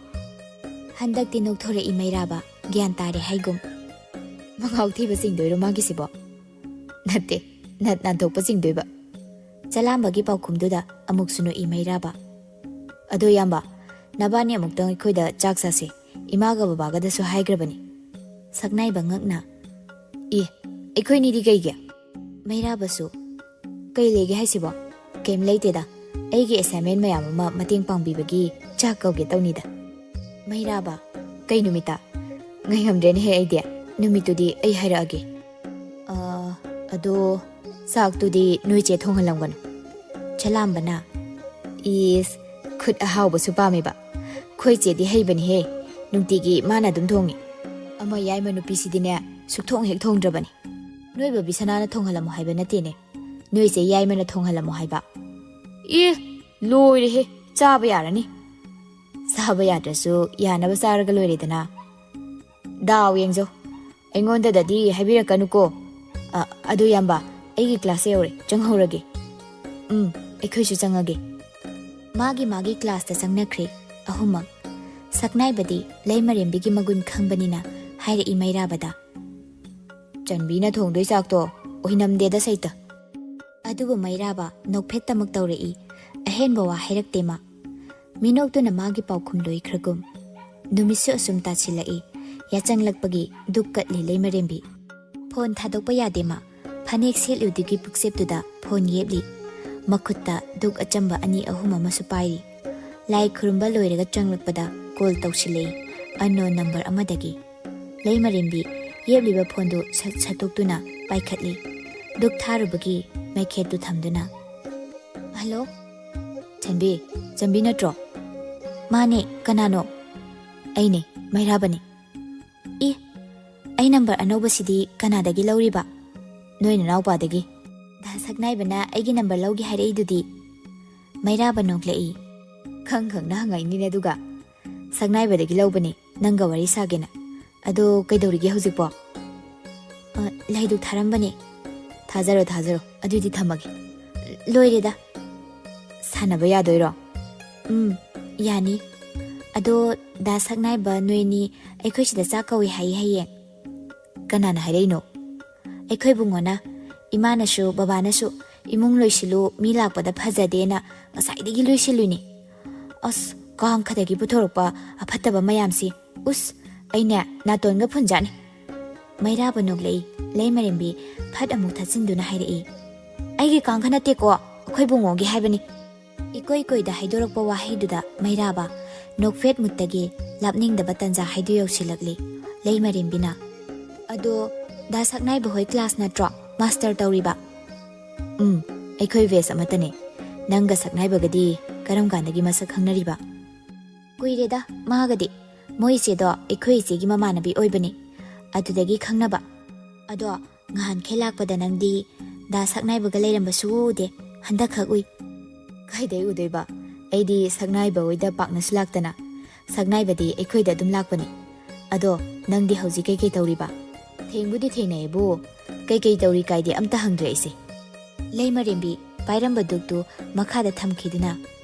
ꯍꯟꯗꯛꯇꯤ ꯅꯣꯛꯊꯣꯔꯛꯏ ꯃꯩꯔꯥꯕ ꯒ꯭ꯌꯥꯟ ꯇꯥꯔꯦ ꯍꯥꯏꯒꯨꯝ ꯃꯉꯥꯎ ꯊꯤꯕ ꯆꯤꯡꯗꯣꯏꯔꯣ ꯃꯥꯒꯤꯁꯤꯕꯣ ꯅꯠꯇꯦ ꯅꯠ ꯅꯥꯟꯊꯣꯛꯄ ꯆꯤꯡꯗꯣꯏꯕ ꯆꯂꯥꯝꯕꯒꯤ ꯄꯥꯎꯈꯨꯝꯗꯨꯗ ꯑꯃꯨꯛꯁꯨ ꯅꯣꯛꯏ ꯃꯩꯔꯥꯕ ꯑꯗꯣ ꯏꯌꯥꯝꯕ ꯅꯕꯥꯅꯤ ꯑꯃꯨꯛꯇꯪ ꯑꯩꯈꯣꯏꯗ ꯆꯥꯛ ꯆꯥꯁꯦ ꯏꯃꯥꯒ ꯕꯕꯥꯒꯗꯁꯨ ꯍꯥꯏꯈ꯭ꯔꯕꯅꯤ ꯁꯛꯅꯥꯏꯕ ꯉꯛꯅ ꯑꯩꯈꯣꯏꯅꯤꯗꯤ ꯀꯩꯒꯤ ꯃꯩꯔꯥꯕꯁꯨ ꯀꯩ ꯂꯩꯒꯦ ꯍꯥꯏꯁꯤꯕꯣ ꯀꯩꯝ ꯂꯩꯇꯦꯗ ꯑꯩꯒꯤ ꯑꯦꯁꯥꯏꯟꯃꯦꯟ ꯃꯌꯥꯝ ꯑꯃ ꯃꯇꯦꯡ ꯄꯥꯡꯕꯤꯕꯒꯤ ꯆꯥꯛ ꯀꯧꯒꯦ ꯇꯧꯅꯤꯗ ꯃꯩꯔꯥꯕ ꯀꯩ ꯅꯨꯃꯤꯠꯇ ꯉꯥꯏꯉꯝꯗ꯭ꯔꯦꯅꯦꯍꯦ ꯑꯩꯗꯤ ꯅꯨꯃꯤꯠꯇꯨꯗꯤ ꯑꯩ ꯍꯥꯏꯔꯛꯑꯒꯦ ꯑꯗꯣ ꯆꯥꯛꯇꯨꯗꯤ ꯅꯣꯏ ꯆꯦ ꯊꯣꯡꯍꯜꯂꯝꯒꯅꯨ ꯆꯂꯥꯝꯕꯅ ꯏꯁ ꯈꯨꯠ ꯑꯍꯥꯎꯕꯁꯨ ꯄꯥꯝꯃꯦꯕ ꯈꯣꯏ ꯆꯦꯗꯤ ꯍꯩꯕꯅꯤꯍꯦ ꯅꯨꯡꯇꯤꯒꯤ ꯃꯥꯅ ꯑꯗꯨꯝ ꯊꯣꯡꯉꯤ ꯑꯃ ꯌꯥꯏꯃ ꯅꯨꯄꯤꯁꯤꯗꯤꯅꯦ ꯁꯨꯛꯊꯣꯡ ꯍꯦꯛ ꯊꯣꯡꯗ꯭ꯔꯕꯅꯤ ꯅꯣꯏ ꯕꯕꯤ ꯁꯅꯥꯅ ꯊꯣꯡꯍꯜꯂꯝꯃꯣ ꯍꯥꯏꯕ ꯅꯠꯇꯦꯅꯦ ꯅꯣꯏꯁꯦ ꯌꯥꯏꯃꯅ ꯊꯣꯡꯍꯜꯂꯝꯃꯣ ꯍꯥꯏꯕ ꯂꯣꯏꯔꯦꯍꯦ ꯆꯥꯕ ꯌꯥꯔꯅꯤ ꯆꯥꯕ ꯌꯥꯗ꯭ꯔꯁꯨ ꯌꯥꯅꯕ ꯆꯥꯔꯒ ꯂꯣꯏꯔꯦꯗꯅ ꯗꯥꯎ ꯌꯦꯡꯖꯧ ꯑꯩꯉꯣꯟꯗꯗꯤ ꯍꯥꯏꯕꯤꯔꯛꯀꯅꯨꯀꯣ ꯑꯗꯨ ꯌꯥꯝꯕ ꯑꯩꯒꯤ ꯀ꯭ꯂꯥꯁ ꯌꯧꯔꯦ ꯆꯪꯍꯧꯔꯒꯦ ꯑꯩꯈꯣꯏꯁꯨ ꯆꯪꯉꯒꯦ ꯃꯥꯒꯤ ꯀ꯭ꯂꯥꯁꯇ ꯆꯪꯅꯈ꯭ꯔꯦ ꯑꯍꯨꯝꯃꯛ ꯁꯛꯅꯥꯏꯕꯗꯤ ꯂꯩꯃꯔꯦꯝꯕꯤꯒꯤ ꯃꯒꯨꯟ ꯈꯪꯕꯅꯤꯅ ꯍꯥꯏꯔꯛꯏ ꯃꯩꯔꯥꯕꯗ ꯆꯟꯕꯤꯅ ꯊꯣꯡꯗꯣꯏ ꯆꯥꯛꯇꯣ ꯑꯣꯏꯅꯝꯗꯦꯗ ꯁꯩꯇ ꯑꯗꯨꯕꯨ ꯃꯩꯔꯥꯕ ꯅꯣꯛꯐꯦꯠꯇꯃꯛ ꯇꯧꯔꯛꯏ ꯑꯍꯦꯟꯕ ꯋꯥ ꯍꯥꯏꯔꯛꯇꯦ ꯃꯥ ꯃꯤꯅꯣꯛꯇꯨꯅ ꯃꯥꯒꯤ ꯄꯥꯎꯈꯨꯝ ꯂꯣꯏꯈ꯭ꯔꯒꯨꯝ ꯅꯨꯃꯤꯠꯁꯨ ꯑꯁꯨꯝ ꯇꯥꯁꯤꯜꯂꯛꯏ ꯌꯥꯆꯪꯂꯛꯄꯒꯤ ꯗꯨꯛ ꯀꯠꯂꯤ ꯂꯩꯃꯔꯦꯝꯕꯤ ꯐꯣꯟ ꯊꯥꯗꯣꯛꯄ ꯌꯥꯗꯦ ꯃꯥ ꯐꯅꯦꯛ ꯁꯦꯠꯂꯨꯗꯨꯒꯤ ꯄꯨꯛꯆꯦꯞꯇꯨꯗ ꯐꯣꯟ ꯌꯦꯞꯂꯤ ꯃꯈꯨꯠꯇ ꯗꯨꯛ ꯑꯆꯝꯕ 2-3 ꯑꯃꯁꯨ ꯄꯥꯏꯔꯤ ꯂꯥꯏ ꯈꯨꯔꯨꯝꯕ ꯂꯣꯏꯔꯒ ꯆꯪꯂꯛꯄꯗ ꯀꯣꯜ ꯇꯧꯁꯤꯜꯂꯛꯏ ꯑꯟꯅꯣꯟ ꯅꯝꯕꯔ ꯑꯃꯗꯒꯤ ꯂꯩꯃꯔꯦꯝꯕꯤ ꯌꯦꯞꯂꯤꯕ ꯐꯣꯟꯗꯨ ꯁꯠꯇꯣꯛꯇꯨꯅ ꯄꯥꯏꯈꯠꯂꯤ ꯗꯨꯛ ꯊꯥꯔꯨꯕꯒꯤ ꯃꯩꯈꯦꯠꯇꯨ ꯊꯝꯗꯨꯅ ꯍꯜꯂꯣ ꯆꯟꯕꯤ ꯅꯠꯇ꯭ꯔꯣ ꯃꯥꯅꯦ ꯀꯅꯥꯅꯣ ꯑꯩꯅꯦ ꯃꯩꯔꯥꯕꯅꯦ ꯑꯩ ꯅꯝꯕꯔ ꯑꯅꯧꯕꯁꯤꯗꯤ ꯀꯅꯥꯗꯒꯤ ꯂꯧꯔꯤꯕ ꯅꯣꯏ ꯅꯅꯥꯎꯄꯥꯗꯒꯤ ꯁꯛꯅꯥꯏꯕꯅ ꯑꯩꯒꯤ ꯅꯝꯕꯔ ꯂꯧꯒꯦ ꯍꯥꯏꯔꯛꯏꯗꯨꯗꯤ ꯃꯩꯔꯥꯕ ꯅꯣꯛꯂꯛꯏ ꯈꯪꯅ ꯍꯪꯉꯛꯏꯅꯤꯅꯦ ꯑꯗꯨꯒ ꯁꯛꯅꯥꯏꯕꯗꯒꯤ ꯂꯧꯕꯅꯦ ꯅꯪꯒ ꯋꯥꯔꯤ ꯁꯥꯒꯦꯅ ꯑꯗꯣ ꯀꯩꯗꯧꯔꯤꯒꯦ ꯍꯧꯖꯤꯛꯄꯣ ꯂꯩꯗꯨꯛ ꯊꯥꯔꯝꯕꯅꯦ ꯊꯥꯖꯔꯣ ꯑꯗꯨꯗꯤ ꯊꯝꯃꯒꯦ ꯂꯣꯏꯔꯦꯗ ꯁꯥꯟꯅꯕ ꯌꯥꯗꯣꯏꯔꯣ ꯌꯥꯅꯤ ꯑꯗꯣ ꯗꯥ ꯁꯛꯅꯥꯏꯕ ꯅꯣꯏꯅꯤ ꯑꯩꯈꯣꯏ ꯁꯤꯗ ꯆꯥꯛ ꯀꯧꯏ ꯍꯥꯏꯌꯦ ꯍꯌꯦꯡ ꯀꯅꯥꯅ ꯍꯥꯏꯔꯛꯏꯅꯣ ꯑꯩꯈꯣꯏ ꯕꯨꯡꯉꯣꯅ ꯏꯃꯥꯅꯁꯨ ꯕꯕꯥꯅꯁꯨ ꯏꯃꯨꯡ ꯂꯣꯏꯁꯤꯜꯂꯨ ꯃꯤ ꯂꯥꯛꯄꯗ ꯐꯖꯗꯦꯅ ꯉꯁꯥꯏꯗꯒꯤ ꯂꯣꯏꯁꯤꯜꯂꯨꯏꯅꯤ ꯑꯁ ꯀꯥꯡꯈꯗꯒꯤ ꯄꯨꯊꯣꯔꯛꯄ ꯑꯐꯠꯇꯕ ꯃꯌꯥꯝꯁꯤ ꯑꯩꯅꯦ ꯅꯥꯇꯣꯟꯒ ꯐꯨꯟꯖꯥꯠꯅꯤ ꯃꯩꯔꯥꯕ ꯅꯣꯛꯂꯛꯏ ꯂꯩꯃꯔꯦꯝꯕꯤ ꯐꯠ ꯑꯃꯨꯛ ꯊꯠꯆꯤꯟꯗꯨꯅ ꯍꯥꯏꯔꯛꯏ ꯑꯩꯒꯤ ꯀꯥꯡꯈ ꯅꯠꯇꯦꯀꯣ ꯑꯩꯈꯣꯏ ꯕꯨꯡꯉꯣꯒꯤ ꯍꯥꯏꯕꯅꯤ ꯏꯀꯣꯏꯗ ꯍꯥꯏꯗꯣꯔꯛꯄ ꯋꯥꯍꯩꯗꯨꯗ ꯃꯩꯔꯥꯕ ꯅꯣꯛꯐꯦꯠ ꯃꯨꯠꯇꯒꯤ ꯂꯥꯞꯅꯤꯡꯗꯕ ꯇꯟꯖꯥ ꯍꯥꯏꯗꯨ ꯌꯧꯁꯤꯜꯂꯛꯂꯤ ꯂꯩꯃꯔꯦꯝꯕꯤꯅ ꯑꯗꯣ ꯗꯥ ꯁꯛꯅꯥꯏꯕ ꯍꯣꯏ ꯀ꯭ꯂꯥꯁ ꯅꯠꯇ꯭ꯔꯣ ꯃꯥꯁꯇꯔ ꯇꯧꯔꯤꯕ ꯑꯩꯈꯣꯏ ꯕꯦꯁ ꯑꯃꯠꯇꯅꯦ ꯅꯪꯒ ꯁꯛꯅꯥꯏꯕꯒꯗꯤ ꯀꯔꯝ ꯀꯥꯟꯗꯒꯤ ꯃꯁꯛ ꯈꯪꯅꯔꯤꯕ ꯀꯨꯏꯔꯦꯗ ꯃꯥꯒꯗꯤ ꯃꯣꯏ ꯏꯆꯦꯗꯣ ꯑꯩꯈꯣꯏ ꯏꯆꯦꯒꯤ ꯃꯃꯥꯟꯅꯕꯤ ꯑꯣꯏꯕꯅꯤ ꯑꯗꯨꯗꯒꯤ ꯈꯪꯅꯕ ꯑꯗꯣ ꯉꯍꯥꯟꯈꯩ ꯂꯥꯛꯄꯗ ꯅꯪꯗꯤ ꯗꯥ ꯁꯛꯅꯥꯏꯕꯒ ꯂꯩꯔꯝꯕꯁꯨ ꯎꯗꯦ ꯍꯟꯗꯛꯈꯛ ꯎꯏ ꯀꯥꯏꯗꯩ ꯎꯗꯣꯏꯕ ꯑꯩꯗꯤ ꯁꯛꯅꯥꯏꯕ ꯍꯣꯏꯗ ꯄꯥꯛꯅꯁꯨ ꯂꯥꯛꯇꯅ ꯁꯛꯅꯥꯏꯕꯗꯤ ꯑꯩꯈꯣꯏꯗ ꯑꯗꯨꯝ ꯂꯥꯛꯄꯅꯤ ꯑꯗꯣ ꯅꯪꯗꯤ ꯍꯧꯖꯤꯛ ꯀꯩꯀꯩ ꯇꯧꯔꯤꯕ ꯊꯦꯡꯕꯨꯗꯤ ꯊꯦꯡꯅꯩꯌꯦꯕꯨ ꯀꯩꯀꯩ ꯇꯧꯔꯤ ꯀꯥꯏꯗꯤ ꯑꯝꯇ ꯍꯪꯗ꯭ꯔꯦ ꯑꯩꯁꯦ ꯂꯩꯃꯔꯦꯝꯕꯤ ꯄꯥꯏꯔꯝꯕ ꯗꯨꯛꯇꯨ ꯃꯈꯥꯗ ꯊꯝꯈꯤꯗꯨꯅ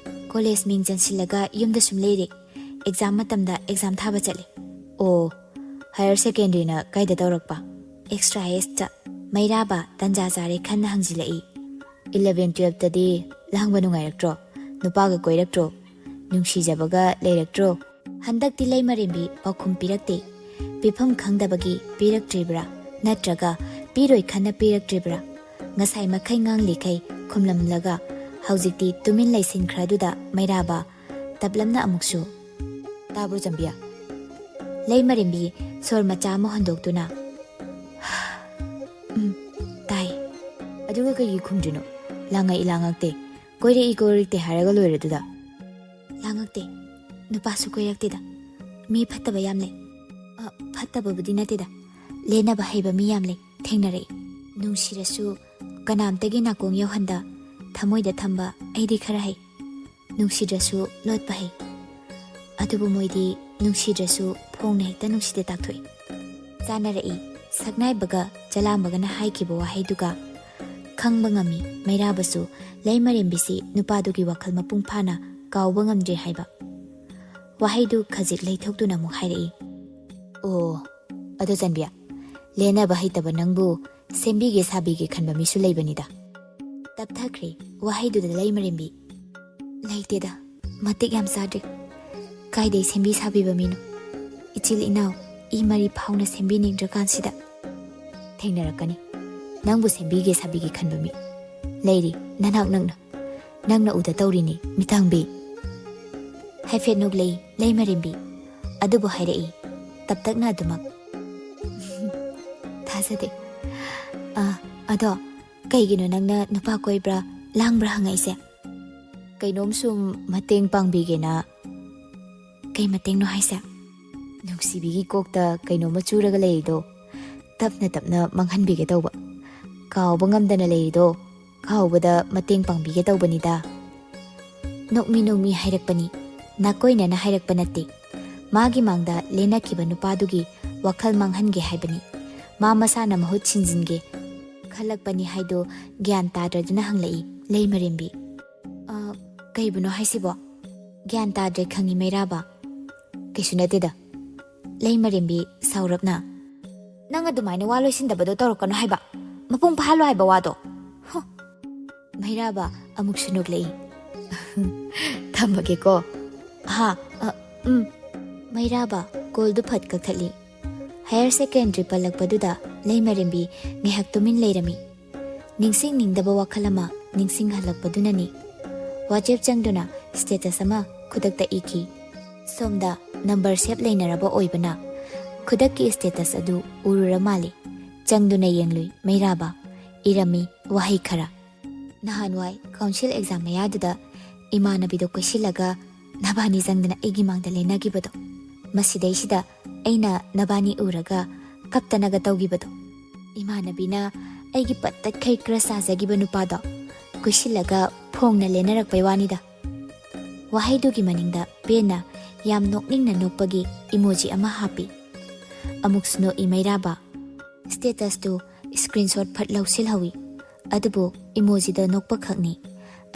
ꯀꯣꯂꯦꯖ ꯃꯤꯡ ꯆꯟꯁꯤꯜꯂꯒ ꯌꯨꯝꯗ ꯁꯨꯝ ꯂꯩꯔꯦ ꯑꯦꯛꯖꯥꯝ ꯃꯇꯝꯗ ꯑꯦꯛꯖꯥꯝ ꯊꯥꯕ ꯆꯠꯂꯦ ꯑꯣ ꯍꯥꯌꯔ ꯁꯦꯀꯦꯟꯗꯔꯤꯅ ꯀꯥꯏꯗ ꯇꯧꯔꯛꯄ ꯑꯦꯛꯁꯇ꯭ꯔꯥ ꯑꯦꯁꯇ ꯃꯩꯔꯥꯕ ꯇꯟꯖꯥ ꯆꯥꯔꯦ ꯈꯟꯅ ꯍꯪꯖꯤꯜꯂꯛꯏ 11-12ꯇꯗꯤ ꯂꯥꯡꯕ ꯅꯨꯡꯉꯥꯏꯔꯛꯇ꯭ꯔꯣ ꯅꯨꯄꯥꯒ ꯀꯣꯏꯔꯛꯇ꯭ꯔꯣ ꯅꯨꯡꯁꯤꯖꯕꯒ ꯂꯩꯔꯛꯇ꯭ꯔꯣ ꯍꯟꯗꯛꯇꯤ ꯂꯩꯃꯔꯦꯝꯕꯤ ꯄꯥꯎꯈꯨꯝ ꯄꯤꯔꯛꯇꯦ ꯄꯤꯐꯝ ꯈꯪꯗꯕꯒꯤ ꯄꯤꯔꯛꯇ꯭ꯔꯤꯕ꯭ꯔꯥ ꯅꯠꯇ꯭ꯔꯒ ꯄꯤꯔꯣꯏ ꯈꯟꯅ ꯄꯤꯔꯛꯇ꯭ꯔꯤꯕ꯭ꯔꯥ ꯉꯁꯥꯏ ꯃꯈꯩ ꯉꯥꯡꯂꯤꯈꯩ ꯈꯨꯝꯂꯝꯂꯒ ꯍꯧꯖꯤꯛꯇꯤ ꯇꯨꯃꯤꯟ ꯂꯩꯁꯤꯟꯈ꯭ꯔꯗꯨꯗ ꯃꯩꯔꯥꯕ ꯇꯞꯂꯝꯅ ꯑꯃꯨꯛꯁꯨ ꯇꯥꯕ꯭ꯔꯣ ꯆꯝꯕꯤ ꯂꯩꯃꯔꯦꯝꯕꯤ ꯁꯣꯔ ꯃꯆꯥ ꯑꯃ ꯍꯣꯟꯗꯣꯛꯇꯨꯅ ꯇꯥꯏ ꯑꯗꯨꯒ ꯀꯩꯒꯤ ꯈꯨꯝꯗ꯭ꯔꯤꯅꯣ ꯂꯥꯡꯉꯛꯇꯦ ꯀꯣꯏꯔꯛꯇꯦ ꯍꯥꯏꯔꯒ ꯂꯣꯏꯔꯗꯨꯗ ꯂꯥꯡꯉꯛꯇꯦ ꯅꯨꯄꯥꯁꯨ ꯀꯣꯏꯔꯛꯇꯦꯗ ꯃꯤ ꯐꯠꯇꯕ ꯌꯥꯝ ꯂꯩ ꯐꯠꯇꯕꯕꯨꯗꯤ ꯅꯠꯇꯦꯗ ꯂꯦꯟꯅꯕ ꯍꯩꯕ ꯃꯤ ꯌꯥꯝ ꯂꯩ ꯊꯦꯡꯅꯔꯛꯏ ꯅꯨꯡꯁꯤꯔꯁꯨ ꯀꯅꯥꯝꯇꯒꯤ ꯅꯥꯀꯣꯡ ꯌꯧꯍꯟꯗ ꯊꯃꯣꯏꯗ ꯊꯝꯕ ꯑꯩꯗꯤ ꯈꯔ ꯍꯩ ꯅꯨꯡꯁꯤꯗ꯭ꯔꯁꯨ ꯂꯣꯠꯄ ꯍꯩ ꯑꯗꯨꯕꯨ ꯃꯣꯏꯗꯤ ꯅꯨꯡꯁꯤꯗ꯭ꯔꯁꯨ ꯐꯣꯡꯅ ꯍꯦꯛꯇ ꯅꯨꯡꯁꯤꯗ ꯇꯥꯛꯊꯣꯛꯏ ꯆꯥꯅꯔꯛꯏ ꯁꯛꯅꯥꯏꯕꯒ ꯆꯂꯥꯝꯕꯒꯅ ꯍꯥꯏꯈꯤꯕ ꯋꯥꯍꯩꯗꯨꯒ ꯈꯪꯕ ꯉꯝꯃꯤ ꯃꯩꯔꯥꯕꯁꯨ ꯂꯩꯃꯔꯦꯝꯕꯤꯁꯤ ꯅꯨꯄꯥꯗꯨꯒꯤ ꯋꯥꯈꯜ ꯃꯄꯨꯡ ꯐꯥꯅ ꯀꯥꯎꯕ ꯉꯝꯗ꯭ꯔꯦ ꯍꯥꯏꯕ ꯋꯥꯍꯩꯗꯨ ꯈꯖꯤꯛ ꯂꯩꯊꯣꯛꯇꯨꯅ ꯑꯃꯨꯛ ꯍꯥꯏꯔꯛꯏ ꯑꯣ ꯑꯗꯣ ꯆꯟꯕꯤ ꯂꯦꯟꯅꯕ ꯍꯩꯇꯕ ꯅꯪꯕꯨ ꯁꯦꯝꯕꯤꯒꯦ ꯁꯥꯕꯤꯒꯦ ꯈꯟꯕ ꯃꯤꯁꯨ ꯂꯩꯕꯅꯤꯗ ꯇꯞꯊꯈ꯭ꯔꯦ ꯋꯥꯍꯩꯗꯨꯗ ꯂꯩꯃꯔꯦꯝꯕꯤ ꯂꯩꯇꯦꯗ ꯃꯇꯤꯛ ꯌꯥꯝ ꯆꯥꯗ꯭ꯔꯤ ꯀꯥꯏꯗꯩ ꯁꯦꯝꯕꯤ ꯁꯥꯕꯤꯕ ꯃꯤꯅꯣ ꯏꯆꯤꯜ ꯏꯅꯥꯎ ꯏ ꯃꯔꯤ ꯐꯥꯎꯅ ꯁꯦꯝꯕꯤꯅꯤꯡꯗ꯭ꯔꯀꯥꯟꯁꯤꯗ ꯊꯦꯡꯅꯔꯛꯀꯅꯤ ꯅꯪꯕꯨ ꯁꯦꯝꯕꯤꯒꯦ ꯁꯥꯕꯤꯒꯦ ꯈꯟꯕ ꯃꯤ ꯂꯩꯔꯤ ꯅꯅꯥꯛ ꯅꯪꯅ ꯎꯗ ꯇꯧꯔꯤꯅꯤ ꯃꯤꯇꯥꯡꯕꯤ ꯍꯥꯏꯐꯦꯠ ꯅꯣꯛꯂꯛꯏ ꯂꯩꯃꯔꯦꯝꯕꯤ ꯑꯗꯨꯕꯨ ꯍꯥꯏꯔꯛꯏ ꯇꯞꯇꯛꯅ ꯑꯗꯨꯃꯛ ꯊꯥꯖꯗꯦ ꯑꯗꯣ ꯀꯩꯒꯤꯅꯣ ꯅꯪꯅ ꯅꯨꯄꯥ ꯀꯣꯏꯕ꯭ꯔꯥ ꯂꯥꯡꯕ꯭ꯔꯥ ꯍꯪꯉꯛꯏꯁꯦ ꯀꯩꯅꯣꯝ ꯁꯨꯝ ꯃꯇꯦꯡ ꯄꯥꯡꯕꯤꯒꯦꯅ ꯀꯩ ꯃꯇꯦꯡꯅꯣ ꯍꯥꯏꯁꯦ ꯅꯨꯡꯁꯤꯕꯤꯒꯤ ꯀꯣꯛꯇ ꯀꯩꯅꯣꯝꯃ ꯆꯨꯔꯒ ꯂꯩꯔꯤꯗꯣ ꯇꯞꯅ ꯃꯥꯡꯍꯟꯕꯤꯒꯦ ꯇꯧꯕ ꯀꯥꯎꯕ ꯉꯝꯗꯅ ꯂꯩꯔꯤꯗꯣ ꯀꯥꯎꯕꯗ ꯃꯇꯦꯡ ꯄꯥꯡꯕꯤꯒꯦ ꯇꯧꯕꯅꯤꯗ ꯅꯣꯛꯃꯤ ꯍꯥꯏꯔꯛꯄꯅꯤ ꯅꯥꯀꯣꯏꯅꯅ ꯍꯥꯏꯔꯛꯄ ꯅꯠꯇꯦ ꯃꯥꯒꯤ ꯃꯥꯡꯗ ꯂꯦꯟꯅꯈꯤꯕ ꯅꯨꯄꯥꯗꯨꯒꯤ ꯋꯥꯈꯜ ꯃꯥꯡꯍꯟꯒꯦ ꯍꯥꯏꯕꯅꯤ, ꯃꯥ ꯃꯁꯥꯅ ꯃꯍꯨꯠ ꯁꯤꯟꯖꯤꯟꯒꯦ ꯈꯜꯂꯛꯄꯅꯤ ꯍꯥꯏꯗꯣ ꯒ꯭ꯌꯥꯟ ꯇꯥꯗ꯭ꯔꯗꯨꯅ ꯍꯪꯂꯛꯏ ꯂꯩꯃꯔꯦꯝꯕꯤ꯫ ꯀꯩꯕꯨꯅꯣ ꯍꯥꯏꯁꯤꯕꯣ? ꯒ꯭ꯌꯥꯟ ꯇꯥꯗ꯭ꯔꯦ ꯈꯪꯉꯤ ꯃꯩꯔꯥꯕ꯫ ꯀꯩꯁꯨ ꯅꯠꯇꯦꯗ꯫ ꯂꯩꯃꯔꯦꯝꯕꯤ ꯁꯥꯎꯔꯞꯅ, ꯅꯪ ꯑꯗꯨꯃꯥꯏꯅ ꯋꯥ ꯂꯣꯏꯁꯤꯟꯗꯕꯗꯣ ꯇꯧꯔꯛꯀꯅꯣ ꯍꯥꯏꯕ, ꯃꯄꯨꯡ ꯐꯥꯍꯜꯂꯣ ꯍꯥꯏꯕ ꯋꯥꯗꯣ꯫ ꯃꯩꯔꯥꯕ ꯑꯃꯨꯛꯁꯨ ꯅꯣꯛꯂꯛꯏ꯫ ꯊꯝꯃꯒꯦꯀꯣ꯫ ꯃꯩꯔꯥꯕ ꯀꯣꯜꯗꯨ ꯐꯠ ꯀꯛꯊꯠꯂꯤ꯫ ꯍꯥꯌꯔ ꯁꯦꯀꯦꯟꯗ꯭ꯔꯤ ꯄꯜꯂꯛꯄꯗꯨꯗ ꯂꯩꯃꯔꯦꯝꯕꯤ ꯉꯥꯏꯍꯥꯛ ꯇꯨꯃꯤꯟ ꯂꯩꯔꯝꯃꯤ꯫ ꯅꯤꯡꯁꯤꯡꯅꯤꯡꯗꯕ ꯋꯥꯈꯜ ꯑꯃ ꯅꯤꯡꯁꯤꯡꯍꯜꯂꯛꯄꯗꯨꯅꯅꯤ ꯋꯥꯆꯦꯞ ꯆꯪꯗꯨꯅ ꯁ꯭ꯇꯦꯇꯁ ꯑꯃ ꯈꯨꯗꯛꯇ ꯏꯈꯤ꯫ ꯁꯣꯝꯗ ꯅꯝꯕꯔ ꯁꯦꯞ ꯂꯩꯅꯔꯕ ꯑꯣꯏꯕꯅ ꯈꯨꯗꯛꯀꯤ ꯁ꯭ꯇꯦꯇꯁ ꯑꯗꯨ ꯎꯔꯨꯔ ꯃꯥꯜꯂꯤ꯫ ꯆꯪꯗꯨꯅ ꯌꯦꯡꯂꯨꯏ ꯃꯩꯔꯥꯕ ꯏꯔꯝꯃꯤ ꯋꯥꯍꯩ ꯈꯔ꯫ ꯅꯍꯥꯟꯋꯥꯏ ꯀꯥꯎꯟꯁꯤꯜ ꯑꯦꯛꯖꯥꯝ ꯃꯌꯥꯗꯨꯗ ꯏꯃꯥꯟꯅꯕꯤꯗꯣ ꯀꯣꯏꯁꯤꯜꯂꯒ ꯅꯕꯥꯅꯤ ꯆꯪꯗꯅ ꯑꯩꯒꯤ ꯃꯥꯡꯗ ꯂꯦꯟꯅꯈꯤꯕꯗꯣ, ꯃꯁꯤꯗꯩꯁꯤꯗ ꯑꯩꯅ ꯅꯕꯥꯅꯤ ꯎꯔꯒ ꯀꯞꯇꯅꯒ ꯇꯧꯈꯤꯕꯗꯣ, ꯏꯃꯥꯟꯅꯕꯤꯅ ꯑꯩꯒꯤ ꯄꯠꯇꯠꯈꯩ ꯈꯔ ꯆꯥꯖꯈꯤꯕ ꯅꯨꯄꯥꯗꯣ ꯀꯣꯏꯁꯤꯜꯂꯒ ꯐꯣꯡꯅ ꯂꯦꯟꯅꯔꯛꯄꯩ ꯋꯥꯅꯤꯗ꯫ ꯋꯥꯍꯩꯗꯨꯒꯤ ꯃꯅꯤꯡꯗ ꯄꯦꯟꯅ ꯌꯥꯝ ꯅꯣꯛꯅꯤꯡꯅ ꯅꯣꯛꯄꯒꯤ ꯏꯃꯣꯖꯤ ꯑꯃ ꯍꯥꯞꯄꯤ꯫ ꯑꯃꯨꯛꯁꯨ ꯅꯣꯛꯏ ꯃꯩꯔꯥꯕ꯫ ꯁ꯭ꯇꯦꯇꯁꯇꯨ ꯁ꯭ꯀ꯭ꯔꯤꯟꯁꯣꯠ ꯐꯠ ꯂꯧꯁꯤꯜꯍꯧꯏ꯫ ꯑꯗꯨꯕꯨ ꯏꯃꯣꯖꯤꯗ ꯅꯣꯛꯄꯈꯛꯅꯤ,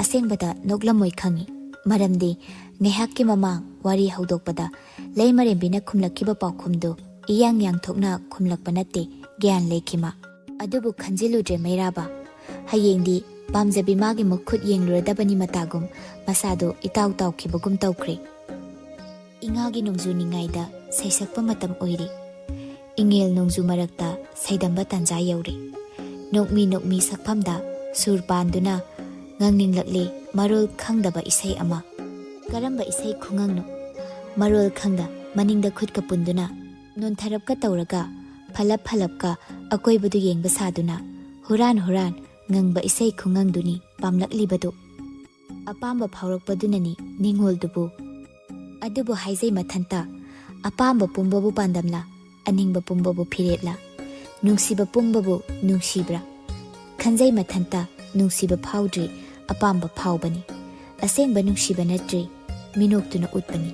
ꯑꯁꯦꯡꯕꯗ ꯅꯣꯛꯂꯝꯃꯣꯏ ꯈꯪꯏ꯫ ꯃꯔꯝꯗꯤ ꯉꯥꯏꯍꯥꯛꯀꯤ ꯃꯃꯥꯡ ꯋꯥꯔꯤ ꯍꯧꯗꯣꯛꯄꯗ ꯂꯩꯃꯔꯦꯝꯕꯤꯅ ꯈꯨꯝꯂꯛꯈꯤꯕ ꯄꯥꯎꯈꯨꯝꯗꯨ ꯏꯌꯥꯡ ꯌꯥꯡꯊꯣꯛꯅ ꯈꯨꯝꯂꯛꯄ ꯅꯠꯇꯦ, ꯒ꯭ꯌꯥꯟ ꯂꯩꯈꯤꯃꯥ꯫ ꯑꯗꯨꯕꯨ ꯈꯟꯖꯤꯜꯂꯨꯗ꯭ꯔꯦ ꯃꯩꯔꯥꯕ꯫ ꯍꯌꯦꯡꯗꯤ ꯄꯥꯝꯖꯕꯤ ꯃꯥꯒꯤ ꯃꯈꯨꯠ ꯌꯦꯡꯂꯨꯔꯗꯕꯅꯤ ꯃꯇꯥꯒꯨꯝ ꯃꯁꯥꯗꯣ ꯏꯇꯥꯎ ꯇꯥꯎꯈꯤꯕꯒꯨꯝ ꯇꯧꯈ꯭ꯔꯦ꯫ ꯏꯉꯥꯒꯤ ꯅꯣꯡꯖꯨ ꯅꯤꯡꯉꯥꯏꯗ ꯁꯩꯁꯛꯄ ꯃꯇꯝ ꯑꯣꯏꯔꯤ꯫ ꯏꯉꯦꯜ ꯅꯣꯡꯖꯨ ꯃꯔꯛꯇ ꯁꯩꯗꯝꯕ ꯇꯥꯟꯖꯥ ꯌꯧꯔꯦ꯫ ꯅꯣꯛꯃꯤ ꯅꯣꯛꯃꯤ ꯁꯛꯐꯝꯗ ꯁꯨꯔ ꯄꯥꯟꯗꯨꯅ ꯉꯪꯅꯤꯡꯂꯛꯂꯤ ꯃꯔꯣꯜ ꯈꯪꯗꯕ ꯏꯁꯩ ꯑꯃ꯫ ꯀꯔꯝꯕ ꯏꯁꯩ ꯈꯨꯉꯪꯅꯣ? ꯃꯔꯣꯜ ꯈꯪꯗ ꯃꯅꯤꯡꯗ ꯈꯨꯠꯀ ꯄꯨꯟꯗꯨꯅ ꯅꯣꯟꯊꯔꯞꯀ ꯇꯧꯔꯒ ꯐꯂꯞ ꯐꯂꯞꯀ ꯑꯀꯣꯏꯕꯗꯨ ꯌꯦꯡꯕ ꯁꯥꯗꯨꯅ ꯍꯨꯔꯥꯟ ꯍꯨꯔꯥꯟ ꯉꯪꯕ ꯏꯁꯩ ꯈꯨꯉꯪꯗꯨꯅꯤ ꯄꯥꯝꯂꯛꯂꯤꯕꯗꯨ꯫ ꯑꯄꯥꯝꯕ ꯐꯥꯎꯔꯛꯄꯗꯨꯅꯅꯤ ꯅꯤꯡꯉꯣꯜꯗꯨꯕꯨ꯫ ꯑꯗꯨꯕꯨ ꯍꯥꯏꯖꯩ ꯃꯊꯟꯇ, ꯑꯄꯥꯝꯕ ꯄꯨꯝꯕꯕꯨ ꯄꯥꯟꯗꯝꯂ, ꯑꯅꯤꯡꯕ ꯄꯨꯝꯕꯕꯨ ꯐꯤꯔꯦꯠꯂ, ꯅꯨꯡꯁꯤꯕ ꯄꯨꯝꯕꯕꯨ ꯅꯨꯡꯁꯤꯕ꯭ꯔꯥ? ꯈꯟꯖꯩ ꯃꯊꯟꯇ ꯅꯨꯡꯁꯤꯕ ꯐꯥꯎꯗ꯭ꯔꯤ, ꯑꯄꯥꯝꯕ ꯐꯥꯎꯕꯅꯤ꯫ ꯑꯁꯦꯡꯕ ꯅꯨꯡꯁꯤꯕ ꯅꯠꯇ꯭ꯔꯤ, ꯃꯤꯅꯣꯛꯇꯨꯅ ꯎꯠꯄꯅꯤ꯫